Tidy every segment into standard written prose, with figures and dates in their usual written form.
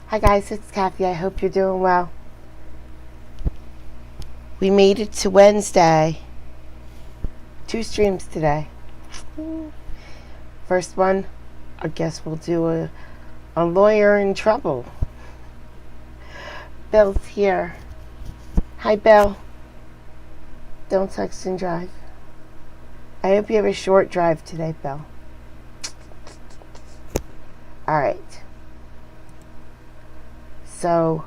Hi guys, it's Kathy. I hope you're doing well. We made it to Wednesday. 2 streams today. First one, I guess we'll do a lawyer in trouble. Bill's here. Hi Bill. Don't text and drive. I hope you have a short drive today, Bill. Alright. So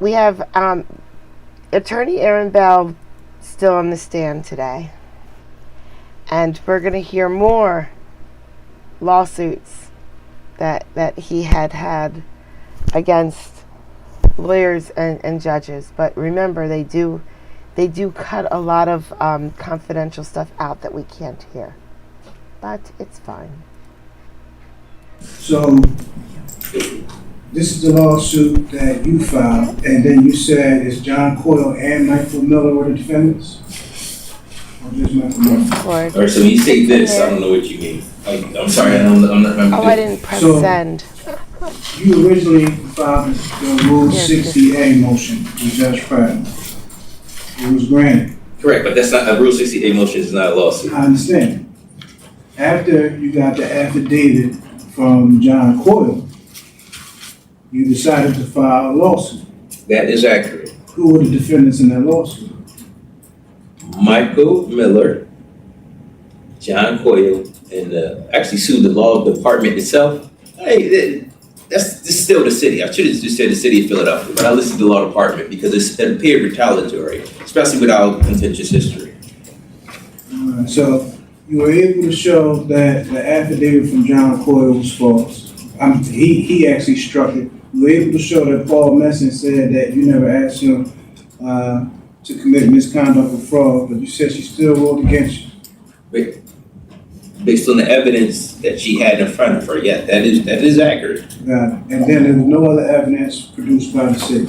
we have Attorney Aaron Bell still on the stand today, and we're going to hear more lawsuits that he had against lawyers and judges. But remember, they do cut a lot of confidential stuff out that we can't hear, but it's fine. So, this is the lawsuit that you filed, and then you said it's John Coyle and Michael Miller were the defendants? Or just Michael Miller? All right, so when you say this, I don't know what you mean. I'm sorry, I'm not remembering. Oh, I didn't press send. You originally filed the Rule 60A motion with Judge Pratt. It was granted. Correct, but that's not, a Rule 60A motion is not a lawsuit. I understand. After you got the affidavit from John Coyle, you decided to file a lawsuit. That is accurate. Who were the defendants in that lawsuit? Michael Miller, John Coyle, and actually sued the law department itself. Hey, that's still the city. I should have just said the city of Philadelphia, but I listed the law department because it appeared retaliatory, especially without contentious history. So you were able to show that the affidavit from John Coyle was false. He actually struck it. You were able to show that Paul Messon said that you never asked him to commit misconduct or fraud, but you said she still ruled against you. Based on the evidence that she had in front of her, yeah, that is accurate. Got it. And then there was no other evidence produced by the city.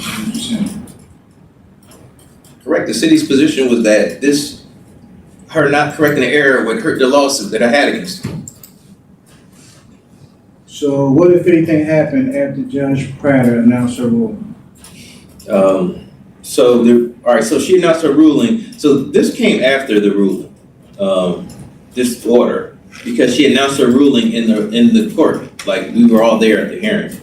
Correct. The city's position was that her not correcting the error would hurt the lawsuit that I had against her. So what, if anything, happened after Judge Prater announced her ruling? So she announced her ruling. So this came after the ruling, this order, because she announced her ruling in the court. Like, we were all there at the hearing.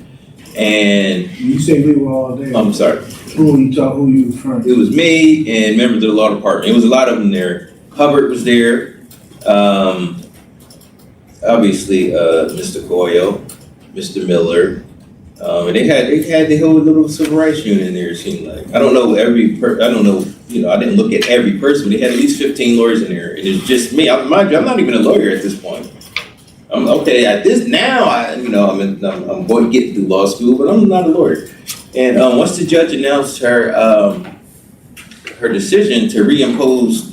And when you say we were all there, I'm sorry. Who you referring to? It was me and members of the law department. It was a lot of them there. Hubbard was there. Obviously, Mr. Coyle, Mr. Miller, and they had the whole little civil rights unit in there. It seemed like I don't know I didn't look at every person. But they had at least 15 lawyers in there, and it's just me. Mind you, I'm not even a lawyer at this point. I'm okay at this now. I'm going to get through law school, but I'm not a lawyer. And once the judge announced her decision to reimpose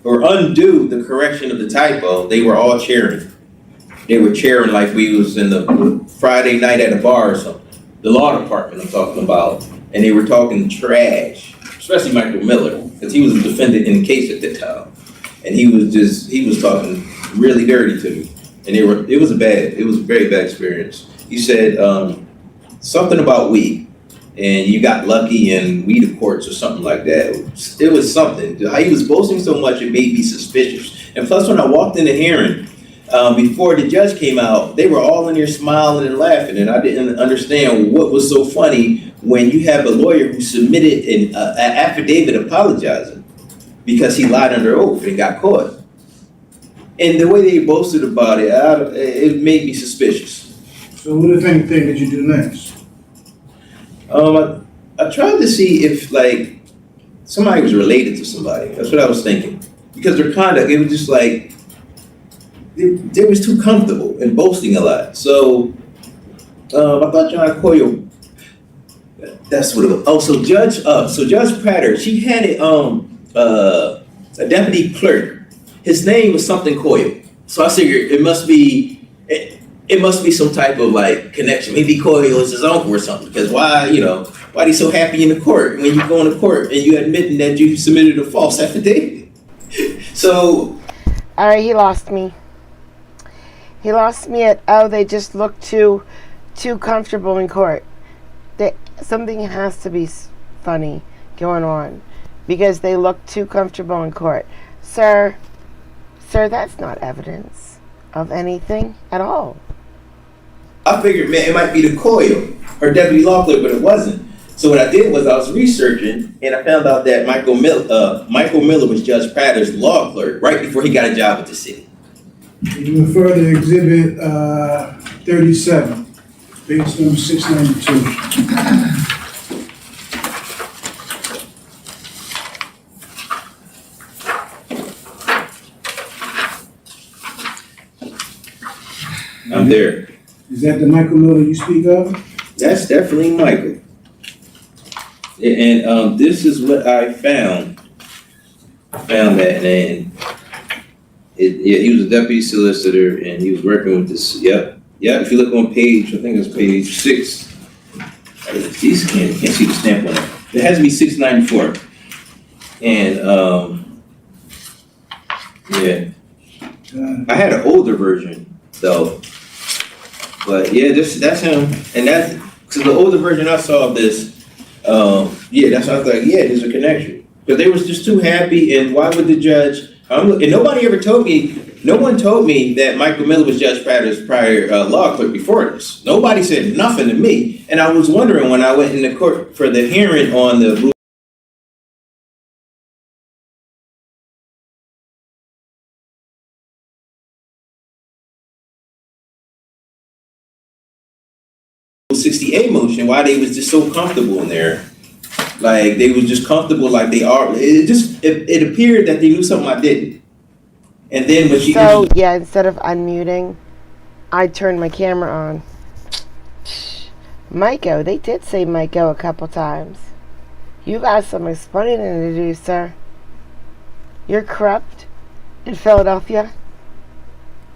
or undo the correction of the typo, they were all cheering. They were cheering like we was in the Friday night at a bar or something. The law department I'm talking about, and they were talking trash, especially Michael Miller, because he was a defendant in the case at the time, and he was talking really dirty to me, and it was a very bad experience. He said something about we. And you got lucky and we the courts or something like that. It was something. He was boasting so much it made me suspicious. And plus, when I walked in the hearing, before the judge came out, they were all in there smiling and laughing. And I didn't understand what was so funny when you have a lawyer who submitted an affidavit apologizing because he lied under oath and got caught. And the way they boasted about it, it made me suspicious. So what, if anything, did you do next? I tried to see if like somebody was related to somebody. That's what I was thinking, because their conduct, it was just like they was too comfortable and boasting a lot. So I thought John Coyle. That's what it was. Oh, so Judge Prater, she had a deputy clerk. His name was something Coyle. So I figured it must be some type of like connection. Maybe Coyle is his uncle or something. Because why are you so happy in the court when you go into court and you admitting that you submitted a false affidavit? So. All right, he lost me. He lost me at, oh, they just look too comfortable in court. Something has to be funny going on because they look too comfortable in court. Sir, that's not evidence of anything at all. I figured, man, it might be the coil or deputy law clerk, but it wasn't. So what I did was I was researching, and I found out that Michael Miller was Judge Prater's law clerk right before he got a job with the city. You refer to Exhibit 37, page number 692. I'm there. Is that the Michael Miller you speak of? That's definitely Michael. And this is what I found. I found that, and he was a deputy solicitor, and he was working with this. Yep. If you look on page, I think it's page 6. These can't see the stamp on it. It has to be 694. And yeah, I had an older version though. But yeah, that's him, and that's because the older version I saw of this. That's why I was like, yeah, there's a connection. Because they was just too happy, and why would the judge? And nobody ever told me. No one told me that Michael Miller was Judge Prater's prior law clerk before this. Nobody said nothing to me, and I was wondering when I went into court for the hearing on the Rule 60A motion, why they was just so comfortable in there. Like they was just comfortable, like they are. It appeared that they knew something I didn't. And then when she instead of unmuting, I turned my camera on. Miko, they did say Miko a couple times. You got some explaining to do, sir. You're corrupt in Philadelphia.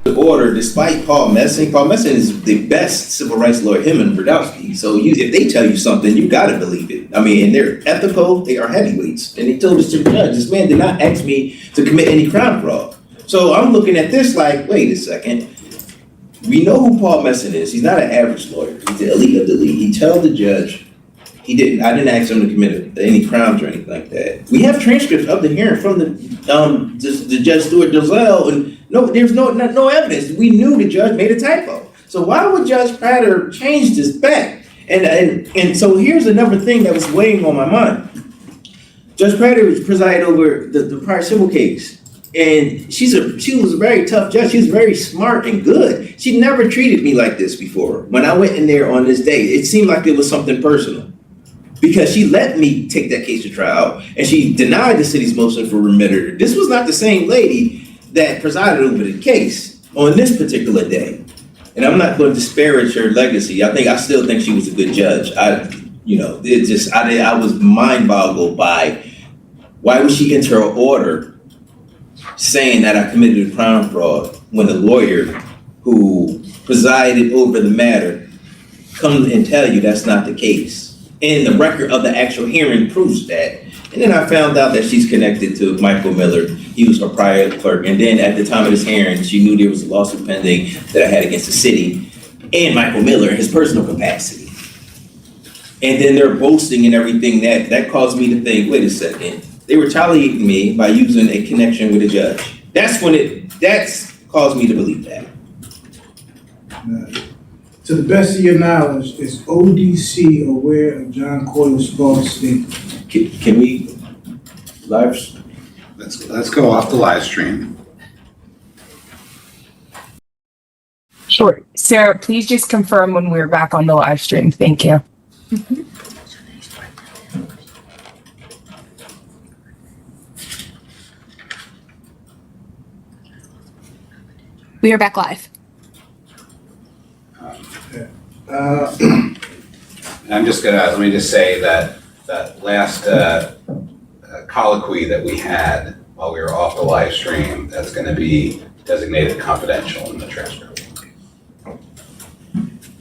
The order, despite Paul Messing is the best civil rights lawyer, him and Brodowski. So if they tell you something, you gotta believe it. I mean, and they're ethical, they are heavyweights. And they told us to the judge, this man did not ask me to commit any crime fraud. So I'm looking at this like, wait a second. We know who Paul Messing is. He's not an average lawyer. He's the elite of the elite. He told the judge I didn't ask him to commit any crimes or anything like that. We have transcripts of the hearing from the Judge Stuart Dozell, and there's no evidence. We knew the judge made a typo. So why would Judge Prater change this back? And so here's another thing that was weighing on my mind. Judge Prater presided over the prior civil case. And she was a very tough judge. She was very smart and good. She never treated me like this before. When I went in there on this day, it seemed like it was something personal. Because she let me take that case to trial, and she denied the city's motion for remitter. This was not the same lady that presided over the case on this particular day. And I'm not going to disparage her legacy. I still think she was a good judge. I was mind boggled by why would she enter an order saying that I committed a crime fraud when the lawyer who presided over the matter comes and tell you that's not the case. And the record of the actual hearing proves that. And then I found out that she's connected to Michael Miller. He was her prior clerk. And then at the time of this hearing, she knew there was a lawsuit pending that I had against the city and Michael Miller in his personal capacity. And then they're boasting and everything that caused me to think, wait a second. They retaliated me by using a connection with a judge. That's caused me to believe that. To the best of your knowledge, is ODC aware of John Coyle's false statement? Can we live? Let's go off the live stream. Sure. Sarah, please just confirm when we're back on the live stream. Thank you. Mm-hmm. We are back live. Let me just say that last colloquy that we had while we were off the live stream, that's going to be designated confidential in the transcript.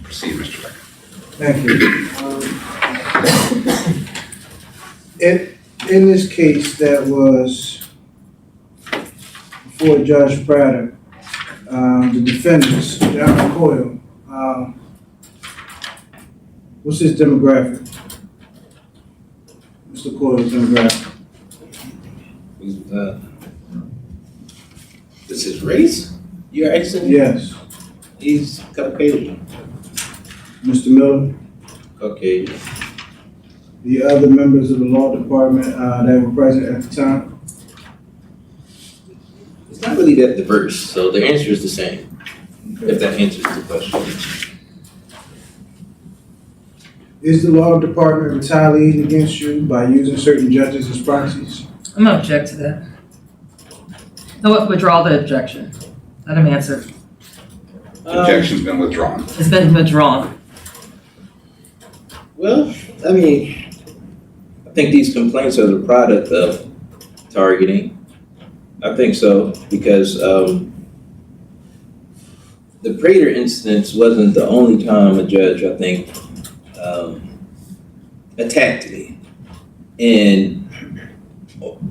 Proceed, Mr. Becker. Thank you. In this case that was before Judge Prater, The defendants, John Coyle, what's his demographic? Mr. Coyle's demographic. This is race? You're asking? Yes. He's Caucasian. Mr. Miller, Caucasian. the other members of the law department that were present at the time? It's not really that diverse, so the answer is the same, if that answers the question. Is the law department retaliating against you by using certain judges as proxies? I'm gonna object to that. No, withdraw the objection. Let him answer. Objection's been withdrawn. It's been withdrawn. Well, I mean, I think these complaints are the product of targeting. I think so, because the Prater instance wasn't the only time a judge, I think, attacked me. And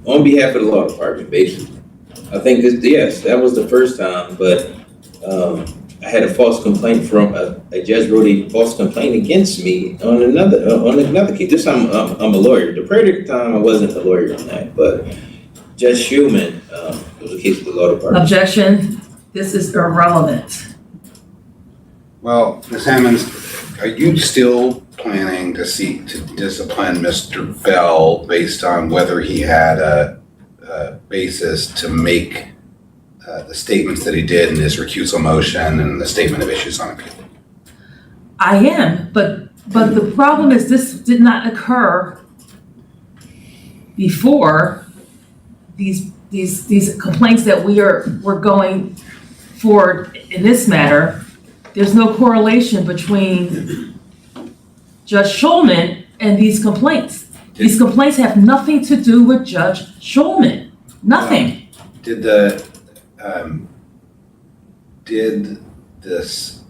on behalf of the law department, basically. I think that, yes, that was the first time, but I had a false complaint from a judge wrote a false complaint against me on another case. This time I'm a lawyer. The Prater time I wasn't a lawyer on that, but Judge Schulman was a case with the law department. Objection. This is irrelevant. Well, Ms. Hammonds, are you still planning to seek to discipline Mr. Bell based on whether he had a basis to make the statements that he did in his recusal motion and the statement of issues on appeal? I am, but the problem is this did not occur before these complaints that we're going forward in this matter. There's no correlation between Judge Schulman and these complaints. These complaints have nothing to do with Judge Schulman. Nothing. Did this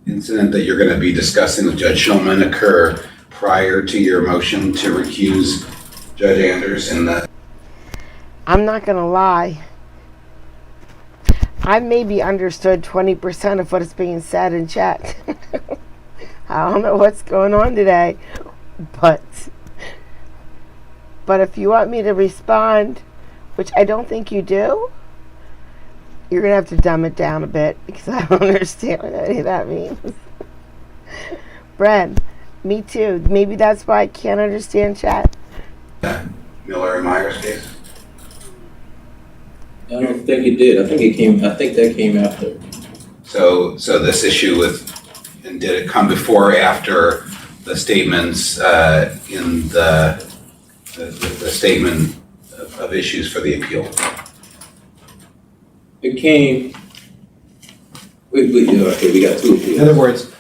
incident that you're going to be discussing with Judge Schulman occur prior to your motion to recuse Judge Anders in the? I'm not going to lie. I maybe understood 20% of what is being said in chat. I don't know what's going on today, but if you want me to respond, which I don't think you do, you're going to have to dumb it down a bit because I don't understand what any of that means. Brad, me too. Maybe that's why I can't understand chat. Miller and Myers case? I don't think it did. I think that came after. So this issue and did it come before or after the statements in the statement of issues for the appeal? It came. Okay, we got two appeals. In other words,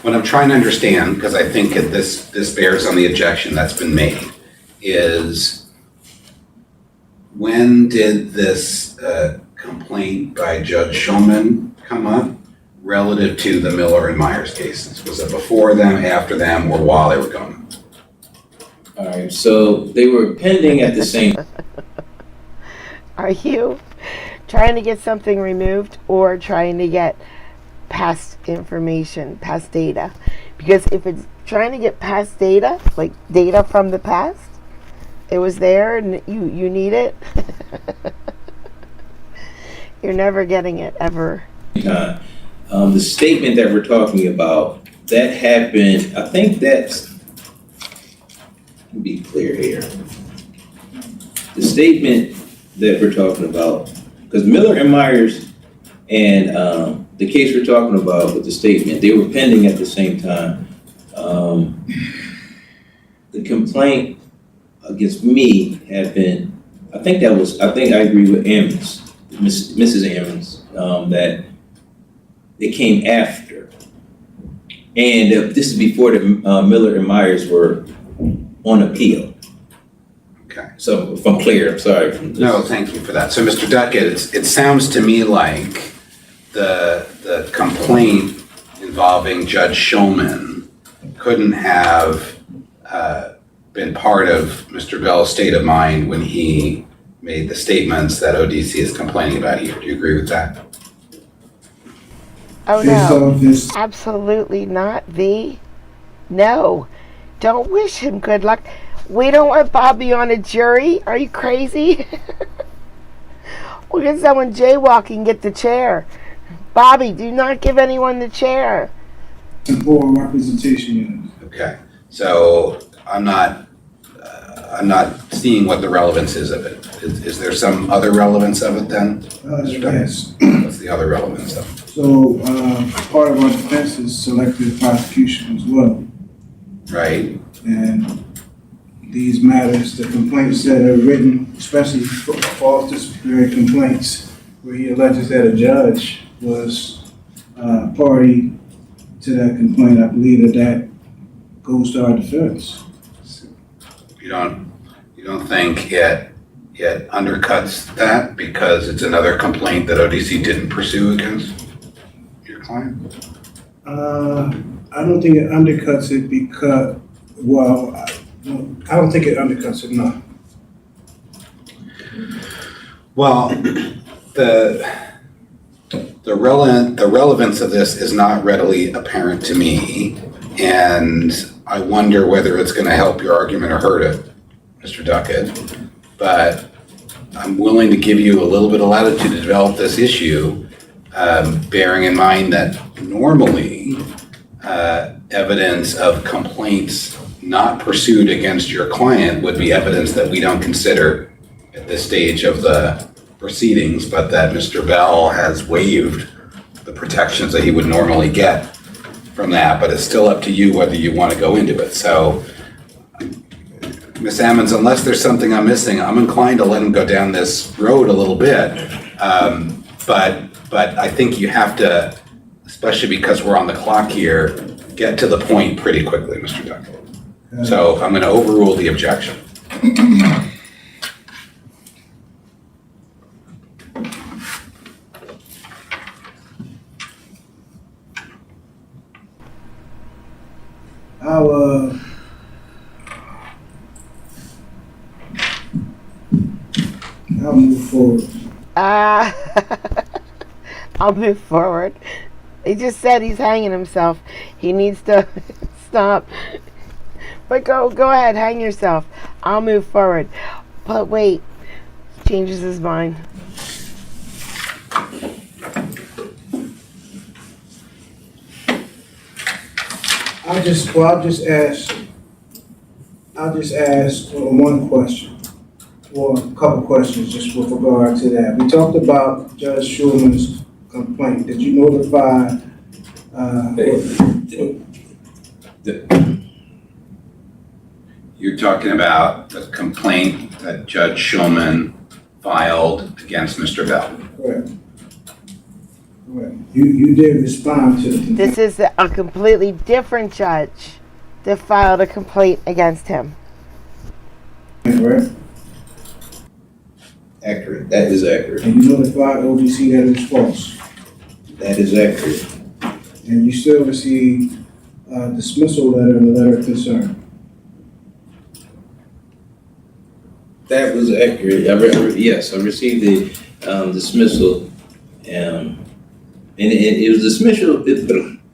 what I'm trying to understand, because I think this bears on the objection that's been made, is when did this complaint by Judge Schulman come up relative to the Miller and Myers cases? Was it before them, after them, or while they were going? All right, so they were pending at the same. Are you trying to get something removed or trying to get past information, past data? Because if it's trying to get past data, like data from the past, it was there and you need it, you're never getting it, ever. Time. The statement that we're talking about, that happened, I think that's, let me be clear here. The statement that we're talking about, because Miller and Myers and the case we're talking about with the statement, they were pending at the same time. The complaint against me had been, I think I agree with Ammons, Mrs. Ammons, that it came after. And this is before the Miller and Myers were on appeal. Okay. So if I'm clear, I'm sorry. No, thank you for that. So, Mr. Duckett, it sounds to me like the complaint involving Judge Schulman couldn't have been part of Mr. Bell's state of mind when he made the statements that ODC is complaining about here. Do you agree with that? Oh based no, off his, absolutely not. No, don't wish him good luck. We don't want Bobby on a jury. Are you crazy? We'll get someone jaywalking, get the chair. Bobby, do not give anyone the chair. oral representation unit. Okay, so I'm not seeing what the relevance is of it. Is there some other relevance of it then? Yes. What's the other relevance of it? So, part of our defense is selective prosecution as well. Right? And these matters, the complaints that are written, especially false disciplinary complaints, where he alleges that a judge was party to that complaint, I believe that goes to our defense. You don't think it undercuts that because it's another complaint that ODC didn't pursue against your client? I don't think it undercuts it because, well, I don't think it undercuts it, no. Well, the relevance of this is not readily apparent to me, and I wonder whether it's going to help your argument or hurt it, Mr. Duckett. But I'm willing to give you a little bit of latitude to develop this issue, bearing in mind that normally evidence of complaints not pursued against your client would be evidence that we don't consider at this stage of the proceedings, but that Mr. Bell has waived the protections that he would normally get from that, but it's still up to you whether you want to go into it. So, Ms. Ammons, unless there's something I'm missing, I'm inclined to let him go down this road a little bit. But I think you have to, especially because we're on the clock here, get to the point pretty quickly, Mr. Duckett. So I'm going to overrule the objection. I'll move forward. I'll move forward. He just said he's hanging himself. He needs to stop. But go ahead, hang yourself. I'll move forward. But wait, changes his mind. I'll just ask one question, or a couple questions just with regard to that. We talked about Judge Schulman's complaint. Did you notify, You're talking about the complaint that Judge Schulman filed against Mr. Bell. correct? Correct. You did respond to the complaint. This is a completely different judge that filed a complaint against him. Right? Accurate, that is accurate, And you notified ODC that it was false. that is accurate. And you still received a dismissal letter and a letter of concern. That was accurate. Yes, I received the dismissal, and it was dismissal. It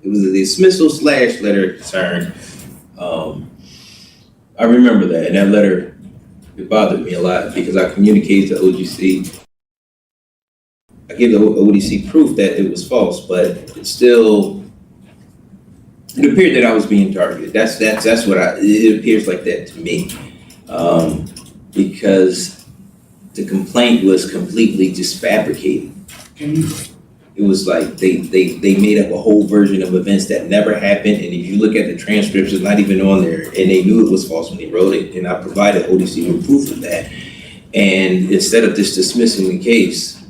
was a dismissal / letter of concern. I remember that, and that letter, it bothered me a lot because I communicated to OGC. I gave the ODC proof that it was false, but it appeared that I was being targeted. That's what it appears like that to me. Because the complaint was completely just fabricated. It was like they made up a whole version of events that never happened, and if you look at the transcripts, it's not even on there, and they knew it was false when they wrote it, and I provided ODC with proof of that. And instead of just dismissing the case,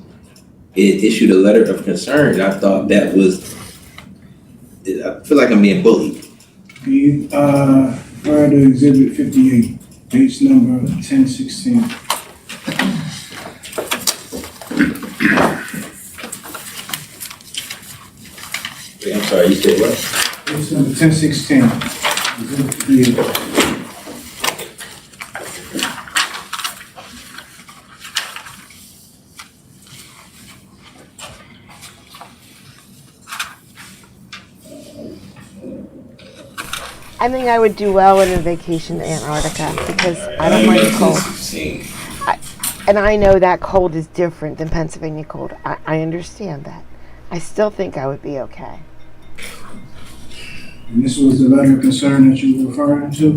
it issued a letter of concern. I thought that was, I feel like I'm being bullied. You, refer to Exhibit 58, page number 1016. Wait, I'm sorry, you said what? Page number 1016. Exhibit 58. I think I would do well in a vacation to Antarctica because I don't mind the cold. And I know that cold is different than Pennsylvania cold. I understand that. I still think I would be okay. And this was the letter of concern that you were referring to?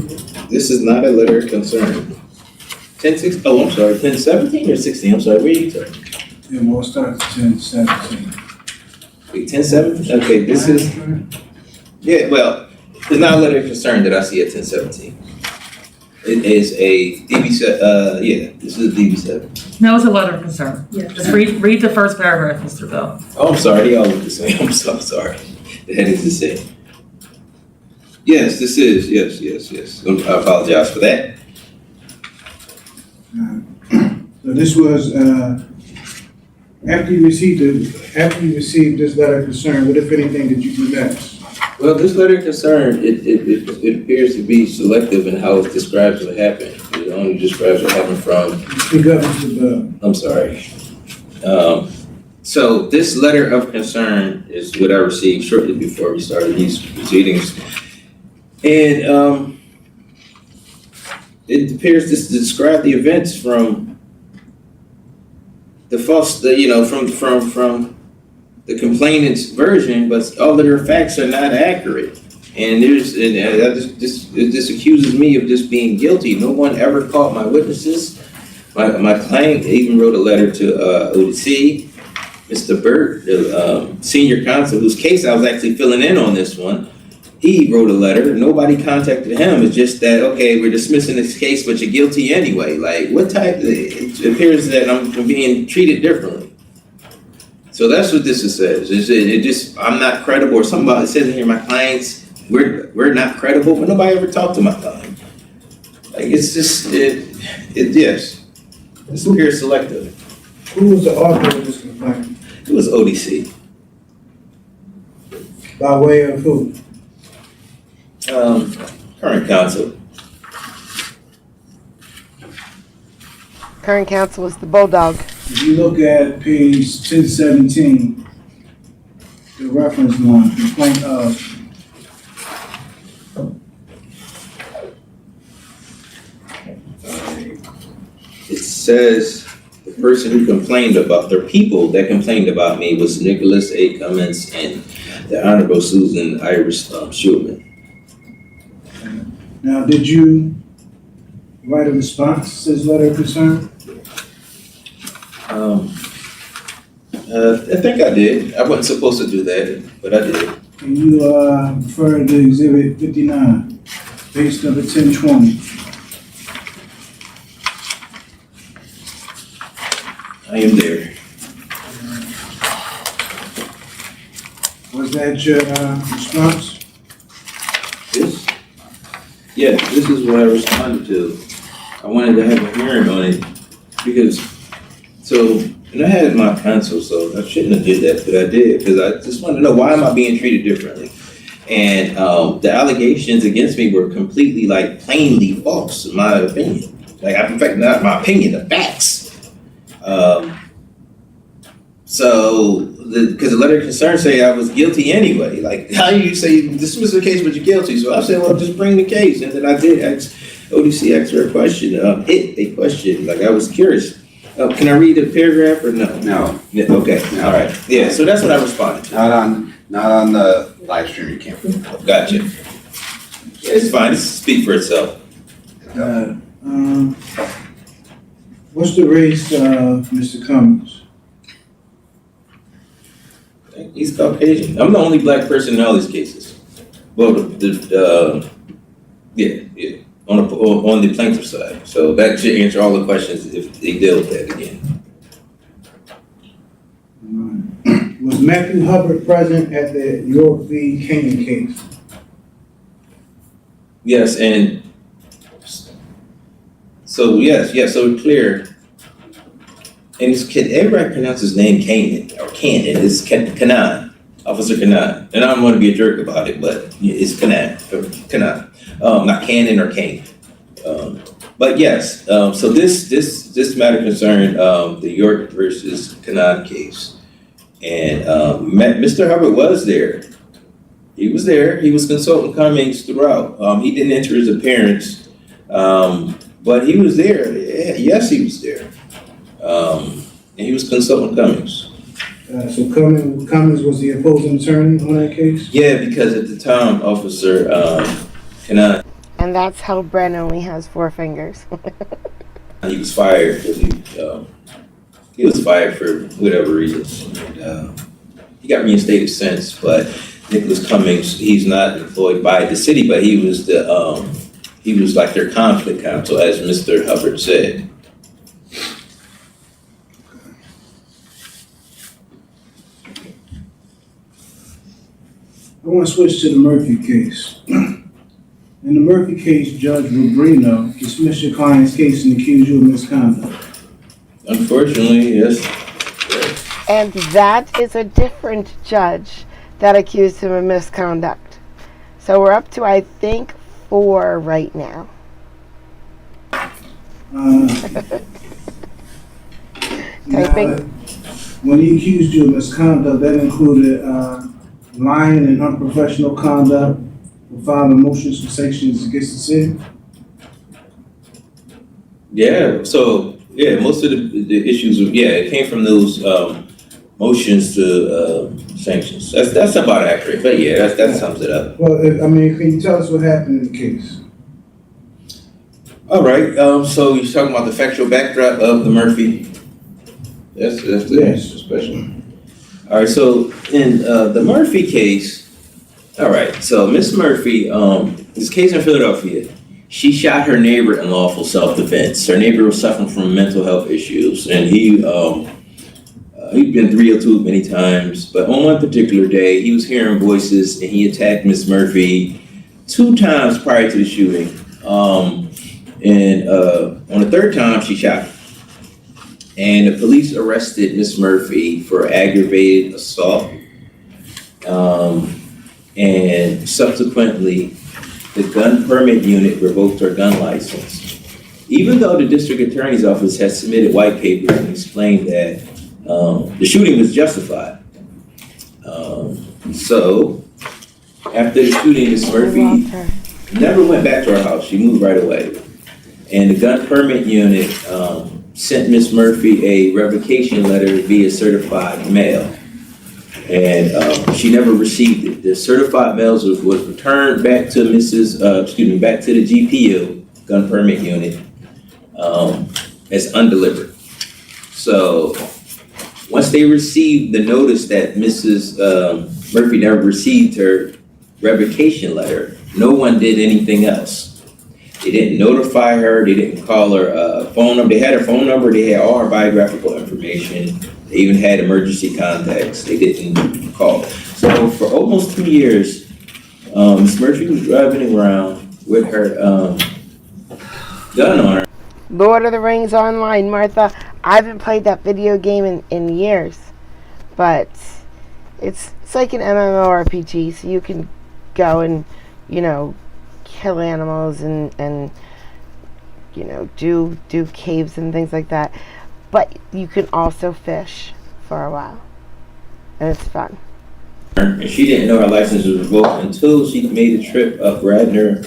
This is not a letter of concern. 10-6, oh, I'm sorry, 10-17 or 16? I'm sorry, where are you talking? Yeah, well, it starts at 10-17. Wait, 10-7? Okay, this is, yeah, well, it's not a letter of concern that I see at 10-17. It is a DB7, yeah, this is a DB7. No, it's a letter of concern. Just read the first paragraph, Mr. Bell. Oh, I'm sorry, they all look the same. I'm so sorry. The head is the same. Yes, this is, yes. I apologize for that. So this was, after you received this letter of concern, what if anything did you do next? Well, this letter of concern, it appears to be selective in how it describes what happened. It only describes what happened from, Speak up, Mr. Bell. I'm sorry. So this letter of concern is what I received shortly before we started these proceedings. And it appears to describe the events from the false, from the complainant's version, but all of their facts are not accurate. And this accuses me of just being guilty. No one ever called my witnesses. My client even wrote a letter to ODC. Mr. Burt, the senior counsel, whose case I was actually filling in on this one, he wrote a letter. Nobody contacted him. It's just that, okay, we're dismissing this case, but you're guilty anyway. Like, what type? It appears that I'm being treated differently. So that's what this says. It just, I'm not credible, or somebody says in here, my clients, we're not credible, but nobody ever talked to my client. Like, it's just, yes. This appears selective. Who was the author of this complaint? It was ODC. By way of who? Current counsel. Current counsel is the Bulldog. If you look at page 1017, the reference line, complaint of, It says the person who complained about, the people that complained about me was Nicholas A. Cummins and the Honorable Susan Iris Schulman. now did you write a response to this letter of concern? I think I did. I wasn't supposed to do that, but I did. Can you refer to exhibit 59, page number 1020? I am there. Was that your response? This? Yeah, this is what I responded to. I wanted to have a hearing on it because, and I had my counsel, so I shouldn't have did that, but I did because I just wanted to know, why am I being treated differently? And the allegations against me were completely, like, plainly false, in my opinion. Like, in fact, not my opinion, the facts. Because the letter of concern say I was guilty anyway. Like, how do you say dismiss the case but you're guilty? So I said, well, just bring the case. And then I did ask ODC asked her a question, a question. Like, I was curious. Can I read the paragraph or no? No. Yeah, okay, all right. Yeah, so that's what I responded to. Not on the live stream, you can't. Gotcha. It's fine, it speaks for itself. What's the race of Mr. Cummins? He's Caucasian. I'm the only black person in all these cases. Well, yeah, on the plaintiff side. So that should answer all the questions if they deal with that again. Was Matthew Hubbard present at the York v. Canyon case? Yes, and so so clear. And can everybody pronounce his name Kanan or Cannon? It's Kanan, Officer Kanan. And I don't want to be a jerk about it, but it's Kanan, not Cannon or Kane. But yes, so this matter concerned the York versus Kanan case, and Mr. Hubbard was there He was there. He was consulting Cummings throughout. He didn't enter his appearance, but he was there. Yes, he was there. And he was consulting Cummings. So Cummings was the opposing attorney on that case? Yeah, because at the time, Officer Kanan, And that's how Brent only has 4 fingers. he was fired. He was fired for whatever reasons. He got reinstated since, but Nicholas Cummings, he's not employed by the city, but he was like their conflict counsel, as Mr. Hubbard said. I want to switch to the Murphy case. In the Murphy case, Judge Rubino dismissed your client's case and accused you of misconduct. Unfortunately, yes. And that is a different judge that accused him of misconduct. So we're up to, I think, 4 right now. Typing. When he accused you of misconduct, that included lying and unprofessional conduct for filing motions for sanctions against the city. Yeah, so, most of the issues, it came from those motions to sanctions. That's about accurate, but that sums it up. Well, can you tell us what happened in the case? All right, so you're talking about the factual backdrop of the Murphy? That's Yes. special. All right, so in the Murphy case, all right, so Miss Murphy, this case in Philadelphia, she shot her neighbor in lawful self-defense. Her neighbor was suffering from mental health issues, and he'd been 302 many times, but on one particular day, he was hearing voices, and he attacked Miss Murphy 2 times prior to the shooting. And on the 3rd time, she shot him. And the police arrested Miss Murphy for aggravated assault. And subsequently, the gun permit unit revoked her gun license. Even though the district attorney's office had submitted white papers and explained that the shooting was justified. So after the shooting, Miss Murphy never went back to her house. She moved right away. And the gun permit unit sent Miss Murphy a revocation letter via certified mail. And she never received it. The certified mail was returned back to back to the GPU, gun permit unit, as undelivered. So once they received the notice that Mrs. Murphy never received her revocation letter, no one did anything else. They didn't notify her, they didn't call her phone number. They had her phone number, they had all her biographical information. They even had emergency contacts. They didn't call. So for almost 2 years, Ms. Murphy was driving around with her gun on her. Lord of the Rings Online, Martha. I haven't played that video game in years, but it's like an MMORPG, so you can go and, kill animals and do caves and things like that. But you can also fish for a while, and it's fun. And she didn't know her license was revoked until she made a trip up Radnor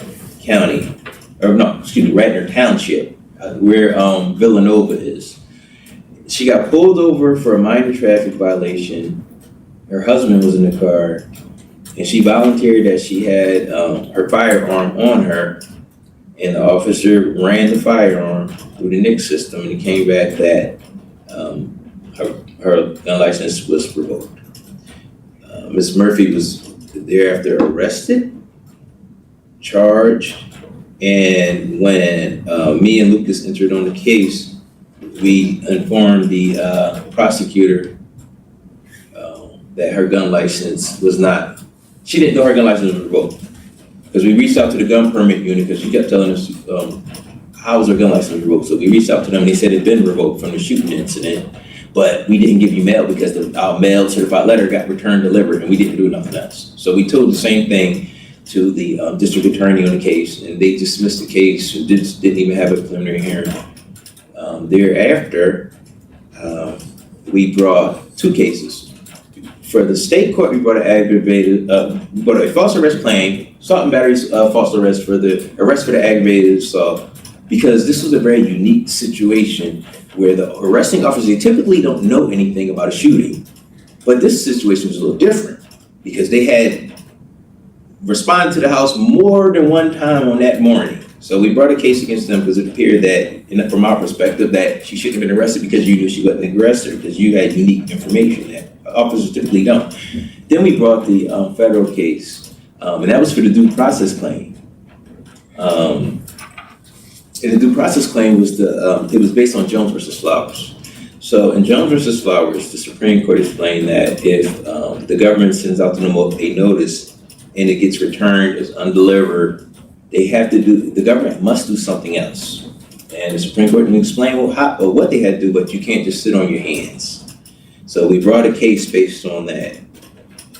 Township, where Villanova is. She got pulled over for a minor traffic violation. Her husband was in the car, and she volunteered that she had her firearm on her, and the officer ran the firearm through the NICS system, and it came back that her gun license was revoked. Ms. Murphy was thereafter arrested, charged, and when me and Lucas entered on the case, we informed the prosecutor that her gun license was not, she didn't know her gun license was revoked. Because we reached out to the gun permit unit, because she kept telling us, how was her gun license revoked? So we reached out to them, and they said it had been revoked from the shooting incident, but we didn't give you mail because our mailed certified letter got returned delivered, and we didn't do nothing else. So we told the same thing to the district attorney on the case, and they dismissed the case, and didn't even have a preliminary hearing. Thereafter, we brought 2 cases For the state court, we brought we brought a false arrest claim, assault and battery, false arrest for the arrest for the aggravated assault, because this was a very unique situation where the arresting officers, they typically don't know anything about a shooting. But this situation was a little different because they had responded to the house more than one time on that morning. So we brought a case against them because it appeared that, from our perspective, that she shouldn't have been arrested because you knew she wasn't the aggressor, because you had unique information that officers typically don't. Then we brought the federal case, and that was for the due process claim. And the due process claim was it was based on Jones versus Flowers. So in Jones versus Flowers, the Supreme Court explained that if the government sends out to them a notice and it gets returned as undelivered, the government must do something else. And the Supreme Court didn't explain what they had to do, but you can't just sit on your hands. So we brought a case based on that.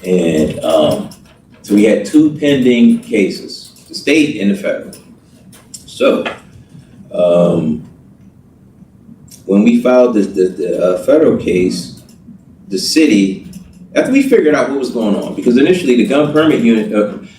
And so we had two pending cases, the state and the federal. So when we filed the federal case, the city, after we figured out what was going on, because initially the gun permit unit,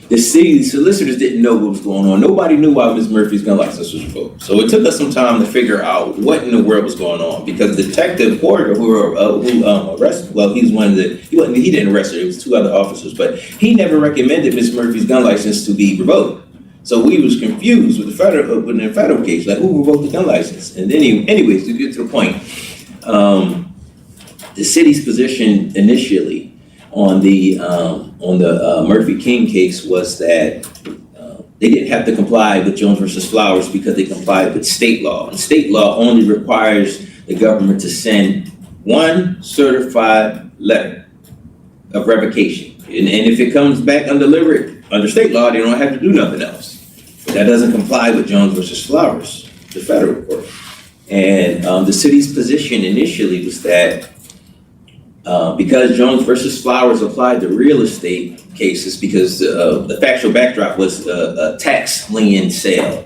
the city solicitors didn't know what was going on. Nobody knew why Ms. Murphy's gun license was revoked. So it took us some time to figure out what in the world was going on, because Detective Porter, who arrested, well, he was one of he didn't arrest her, it was two other officers, but he never recommended Ms. Murphy's gun license to be revoked. So we was confused with the federal case, like who revoked the gun license? And then anyways, to get to the point, the city's position initially on the Murphy King case was that they didn't have to comply with Jones versus Flowers because they complied with state law. And state law only requires the government to send one certified letter of revocation. And if it comes back undelivered under state law, they don't have to do nothing else. But that doesn't comply with Jones versus Flowers, the federal court. And the city's position initially was that because Jones versus Flowers applied to real estate cases, because the factual backdrop was a tax lien sale.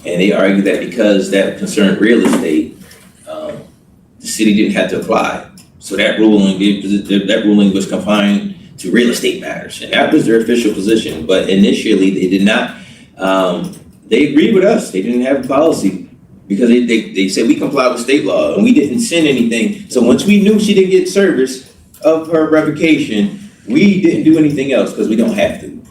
And they argued that because that concerned real estate, the city didn't have to apply. So that ruling was confined to real estate matters. And that was their official position. But initially they did not, they agreed with us. They didn't have a policy, because they said we comply with state law and we didn't send anything. So once we knew she didn't get service of her revocation, we didn't do anything else because we don't have to.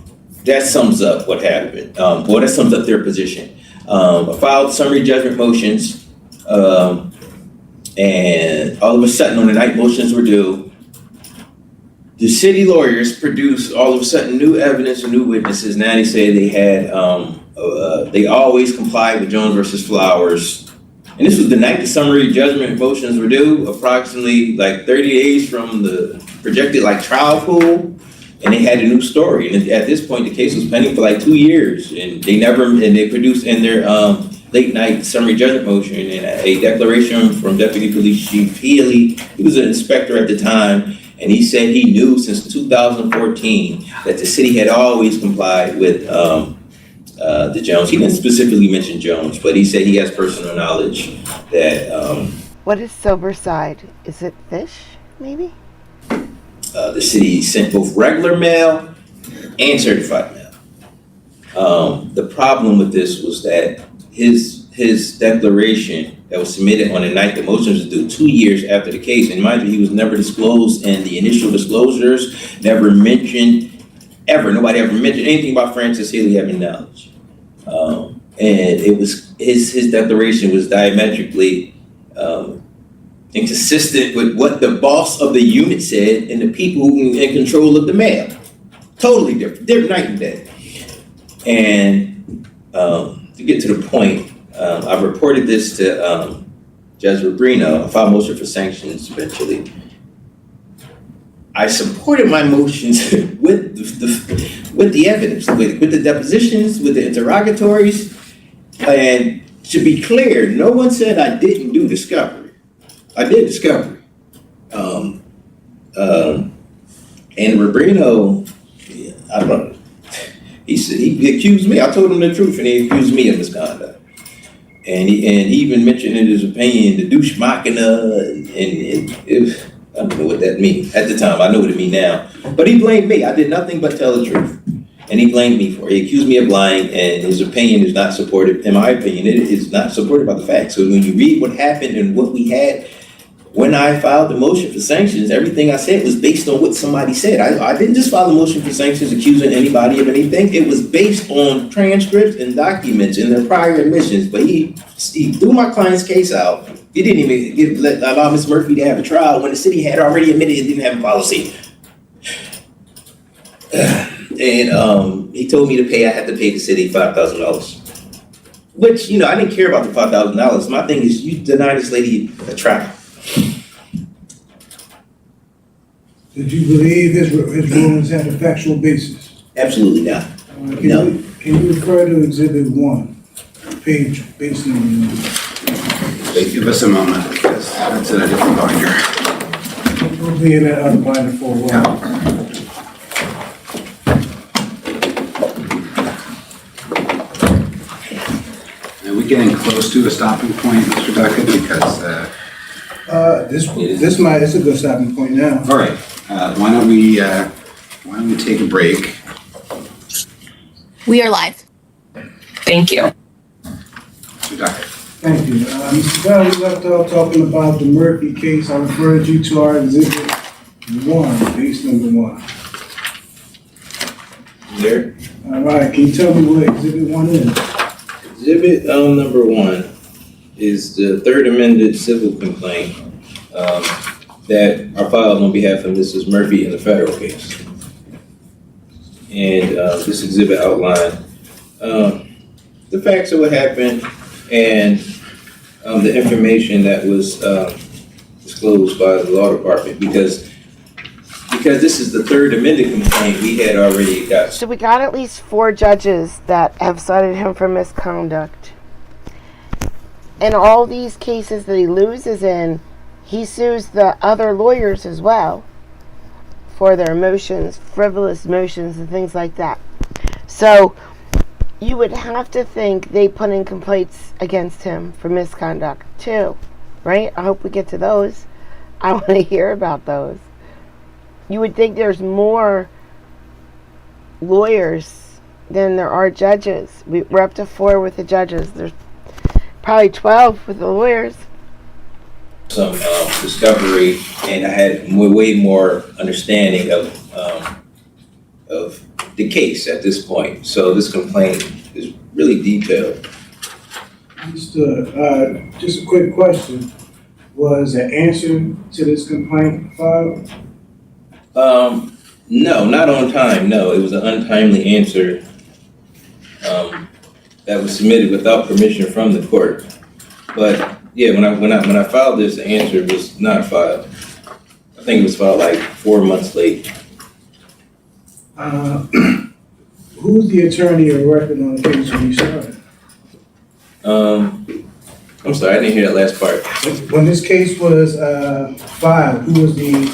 That sums up what happened. That sums up their position. I filed summary judgment motions, and all of a sudden on the night motions were due, the city lawyers produced all of a sudden new evidence and new witnesses. Now they say they had, they always complied with Jones versus Flowers. And this was the night the summary judgment motions were due, approximately like 30 days from the projected trial pool. And they had a new story. And at this point, the case was pending for 2 years. And they produced in their late night summary judgment motion and a declaration from Deputy Police Chief Healy. He was an inspector at the time. And he said he knew since 2014 that the city had always complied with the Jones. He didn't specifically mention Jones, but he said he has personal knowledge that... What is Silver Side? Is it fish, maybe? The city sent both regular mail and certified mail. The problem with this was that his declaration that was submitted on the night the motions was due 2 years after the case, and mind you, he was never disclosed, and the initial disclosures never mentioned nobody ever mentioned anything about Francis Healy having knowledge. And it was his declaration was diametrically inconsistent with what the boss of the unit said and the people who were in control of the mail. Totally different night and day. And to get to the point, I've reported this to Judge Rubino. I filed a motion for sanctions eventually. I supported my motions with the evidence, with the depositions, with the interrogatories. And to be clear, no one said I didn't do discovery. I did discovery. And Rubino, I don't know, he accused me. I told him the truth, and he accused me of misconduct. And he even mentioned in his opinion the douche machina, and I don't know what that means. At the time, I know what it means now. But he blamed me. I did nothing but tell the truth. And he blamed me for it. He accused me of lying, and his opinion is not supported. In my opinion, it is not supported by the facts. So when you read what happened and what we had, when I filed the motion for sanctions, everything I said was based on what somebody said. I didn't just file a motion for sanctions accusing anybody of anything. It was based on transcripts and documents and their prior admissions. But he threw my client's case out. He didn't even allow Ms. Murphy to have a trial when the city had already admitted it didn't have a policy. And he told me I had to pay the city $5,000. Which, I didn't care about the $5,000. My thing is, you deny this lady a trial. Did you believe his rulings had a factual basis? Absolutely not. Can you refer to Exhibit 1, page number 1? Give us a moment, because that's in a different binder. We'll be in that other binder for a while. Are we getting close to a stopping point, Mr. Duckett? Because, It's a good stopping point now. all right, why don't we take a break? We are live. Thank you. Mr. Duckett. Thank you. Mr. Bell, we left off talking about the Murphy case. I referred you to our Exhibit 1, case number 1. There. All right, can you tell me what Exhibit 1 is? Exhibit number 1 is the third amended civil complaint that are filed on behalf of Mrs. Murphy in the federal case. And this exhibit outlined the facts of what happened and the information that was disclosed by the law department because this is the third amended complaint we had already got. So we got at least 4 judges that have cited him for misconduct. In all these cases that he loses in, he sues the other lawyers as well for their motions, frivolous motions and things like that. So you would have to think they put in complaints against him for misconduct too, right? I hope we get to those. I want to hear about those. You would think there's more lawyers than there are judges. We're up to 4 with the judges. There's probably 12 with the lawyers. Some discovery, and I had way more understanding of the case at this point. So this complaint is really detailed. Understood. Just a quick question. Was an answer to this complaint filed? No, not on time. No, it was an untimely answer that was submitted without permission from the court. But yeah, when I filed this, the answer was not filed. I think it was filed like 4 months late. Who's the attorney of record on the case when you started? I'm sorry, I didn't hear that last part. When this case was filed, who was the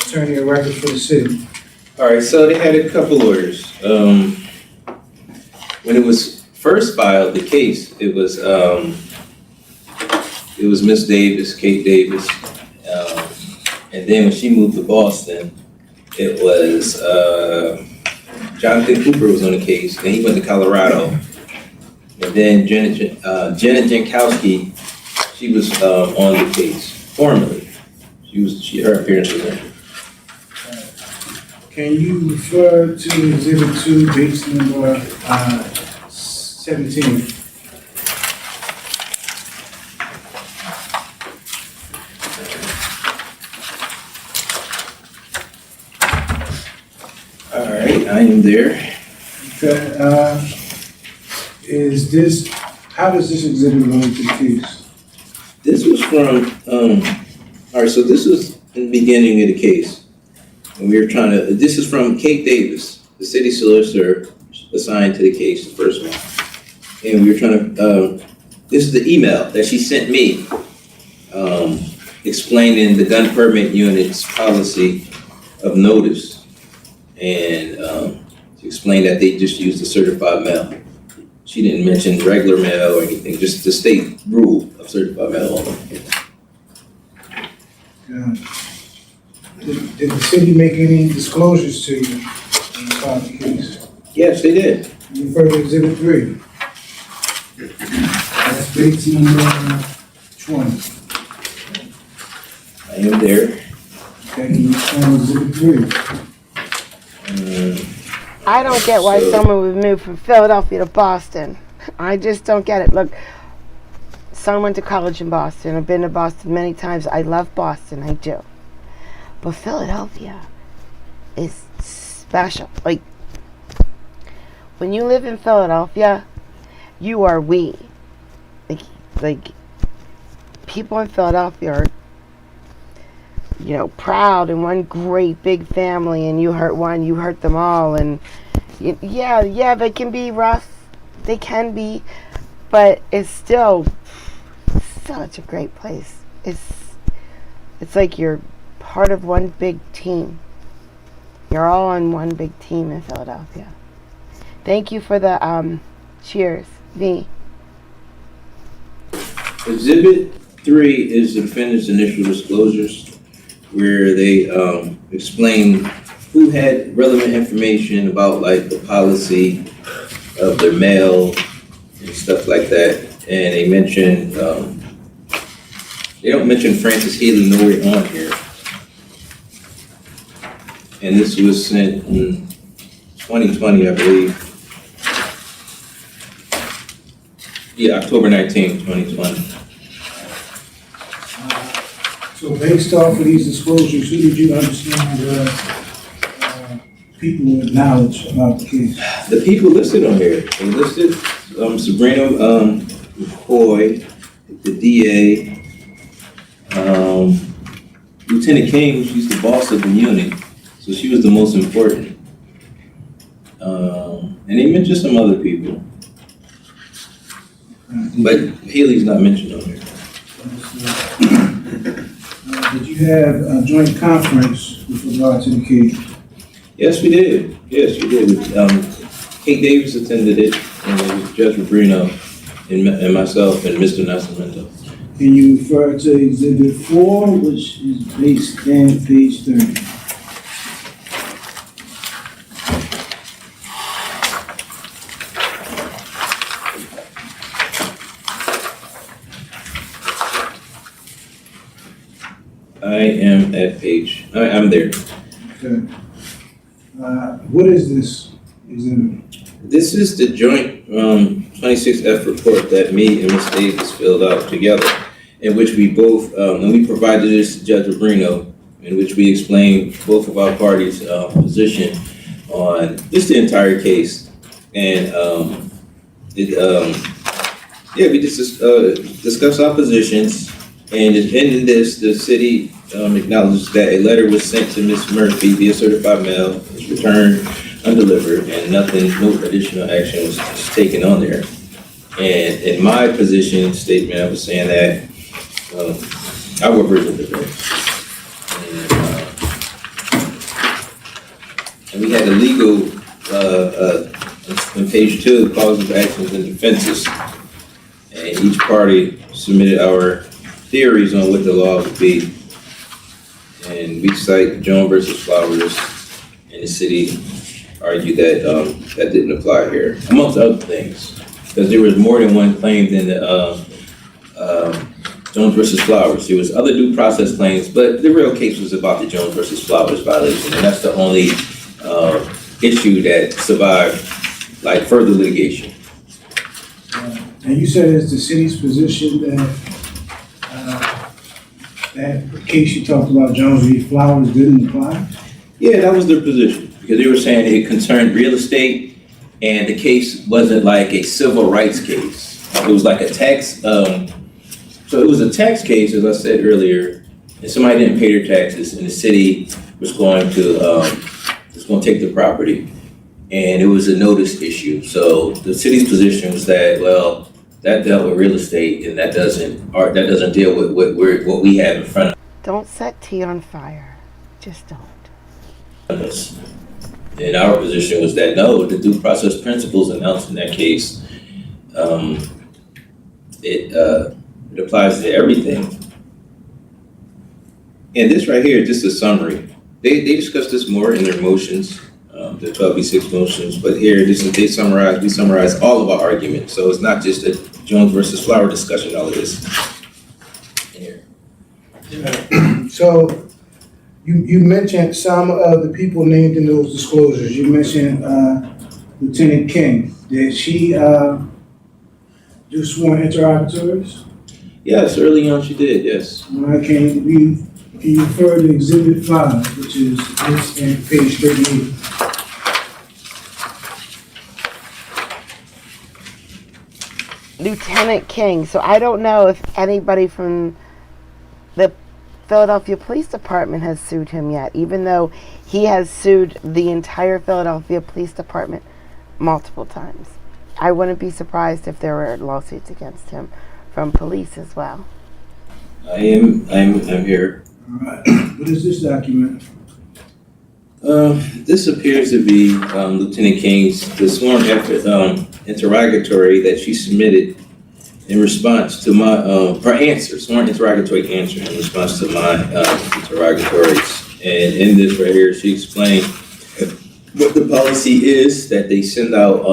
attorney of record for the city? All right, so they had a couple lawyers. When it was first filed, the case, it was Miss Davis, Kate Davis. And then when she moved to Boston, it was Jonathan Cooper was on the case, and he went to Colorado. And then Jenna Jankowski, she was on the case formally. Her appearance was there. Can you refer to Exhibit 2, case number 17? All right, I am there. Okay, how does this exhibit relate to the case? This was from, all right, so this was in the beginning of the case. And we were this is from Kate Davis, the city solicitor assigned to the case, the first one. And we were trying to, this is the email that she sent me, explaining the gun permit unit's policy of notice. And she explained that they just used the certified mail. She didn't mention regular mail or anything, just the state rule of certified mail only. Yeah. Did the city make any disclosures to you when you filed the case? Yes, they did. You refer to Exhibit 3. That's page number 20. I am there. Okay, can you explain Exhibit 3? I don't get why So- someone would move from Philadelphia to Boston. I just don't get it. Look, son went to college in Boston. I've been to Boston many times. I love Boston, I do. But Philadelphia is special. Like, when you live in Philadelphia, you are we. Like people in Philadelphia are, proud and one great big family, and you hurt one, you hurt them all. And yeah, they can be rough. They can be, but it's still such a great place. It's like you're part of one big team. You're all on one big team in Philadelphia. Thank you for the cheers, V. Exhibit 3 is the defendant's initial disclosures, where they explain who had relevant information about like the policy of their mail and stuff like that. And they mentioned, they don't mention Francis Healy nowhere on here. And this was sent in 2020, I believe. Yeah, October 19th, 2020. So based off of these disclosures, who did you understand people with knowledge about the case? The people listed on here, they listed Sabrina McCoy, the DA, Lieutenant King, she's the boss of the unit, so she was the most important. And they mentioned some other people, but Haley's not mentioned on here. Did you have a joint conference with regard to the case? Yes, we did. Yes, we did. Kate Davis attended it, and it was Judge Rubino and myself and Mr. Nascimento. Can you refer to Exhibit 4, which is based on page 30? I am at page, I'm there. Okay. What is this exhibit? This is the joint 26F report that me and Ms. Davis filled out together, in which we both, and we provided this to Judge Rubino, in which we explained both of our parties' position on just the entire case. And we just discussed our positions. And at the end of this, the city acknowledges that a letter was sent to Ms. Murphy via certified mail, was returned undelivered, and no additional action was taken on there. And in my position statement, I was saying that our version of the bill. And we had a legal, on page 2, causes of actions and defenses. And each party submitted our theories on what the law would be. And we cite Jones versus Flowers, and the city argued that that didn't apply here, amongst other things, because there was more than one claim than the Jones versus Flowers. There was other due process claims, but the real case was about the Jones versus Flowers violation, and that's the only issue that survived like further litigation. And you said it's the city's position that that case you talked about, Jones v. Flowers, didn't apply? Yeah, that was their position, because they were saying it concerned real estate, and the case wasn't like a civil rights case. It was like a tax, so it was a tax case, as I said earlier, and somebody didn't pay their taxes, and the city was going to take the property, and it was a notice issue. So the city's position was that, well, that dealt with real estate, and that doesn't deal with what we have in front Don't set tea on fire. Just don't. of us. And our position was that no, the due process principles announced in that case, it applies to everything. And this right here is just a summary. They discussed this more in their motions, the 12B6 motions, but here we summarize all of our arguments. So it's not just a Jones versus Flower discussion, all of this. Here. So you mentioned some of the people named in those disclosures. You mentioned Lieutenant King. Did she do sworn interrogatories? Yes, early on she did, yes. All right, can you refer to Exhibit 5, which is this in page 38? Lieutenant King. So I don't know if anybody from the Philadelphia Police Department has sued him yet, even though he has sued the entire Philadelphia Police Department multiple times. I wouldn't be surprised if there were lawsuits against him from police as well. I'm here. All right. What is this document? This appears to be Lieutenant King's the sworn interrogatory that she submitted in response to my her answer, sworn interrogatory answer in response to my interrogatories. And in this right here, she explained what the policy is, that they send out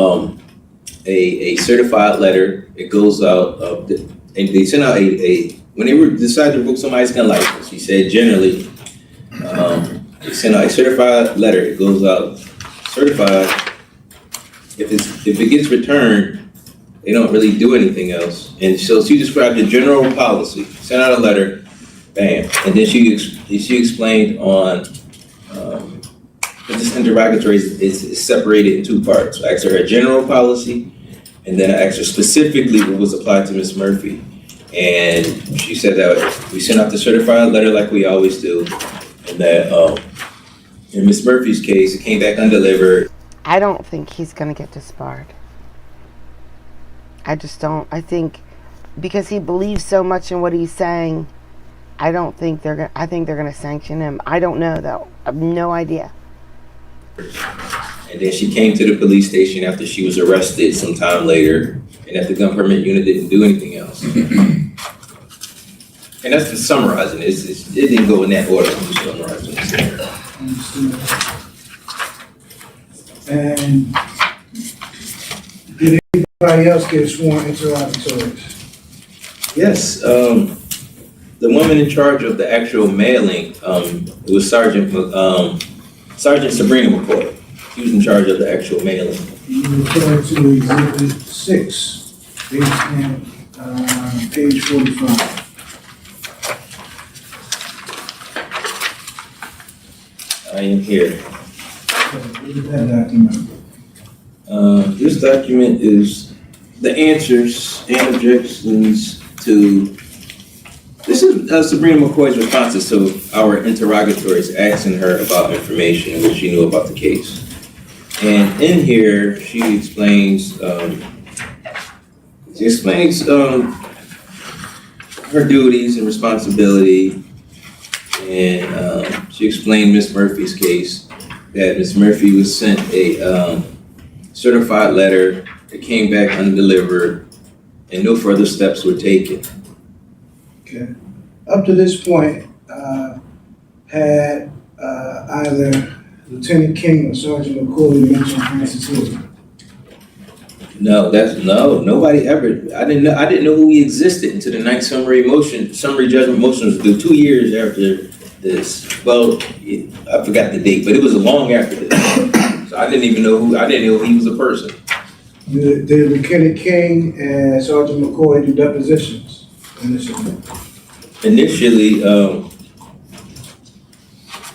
a certified letter. It goes out and they send out a when they decide to revoke somebody's gun license. She said generally. They send out a certified letter. It goes out certified. If it gets returned, they don't really do anything else. And so she described the general policy. Sent out a letter, bam, and then she explained on this interrogatory is separated in two parts. I asked her general policy, and then I asked her specifically what was applied to Ms. Murphy. And she said that we sent out the certified letter like we always do, and that in Ms. Murphy's case, it came back undelivered. I don't think he's going to get disbarred. I just don't. I think because he believes so much in what he's saying, I think they're going to sanction him. I don't know though. I have no idea. And then she came to the police station after she was arrested some time later, and that the gun permit unit didn't do anything else. And that's just summarizing. It didn't go in that order. I'm just summarizing it. And did anybody else get sworn interrogatories? Yes, the woman in charge of the actual mailing, it was Sergeant Sabrina McCoy. She was in charge of the actual mailing. You refer to Exhibit 6, page 45. I am here. What is that document? This document is the answers and objections to, this is Sabrina McCoy's responses to our interrogatories, asking her about information and what she knew about the case. And in here, she explains her duties and responsibility. And she explained Ms. Murphy's case, that Ms. Murphy was sent a certified letter that came back undelivered and no further steps were taken. Okay. Up to this point, had either Lieutenant King or Sergeant McCoy mentioned Francis Hill? No, nobody ever. I didn't know who he existed until the ninth summary judgment motion was due 2 years after this. Well, I forgot the date, but it was long after this. So I didn't know he was a person. Did Lieutenant King and Sergeant McCoy do depositions initially? Initially,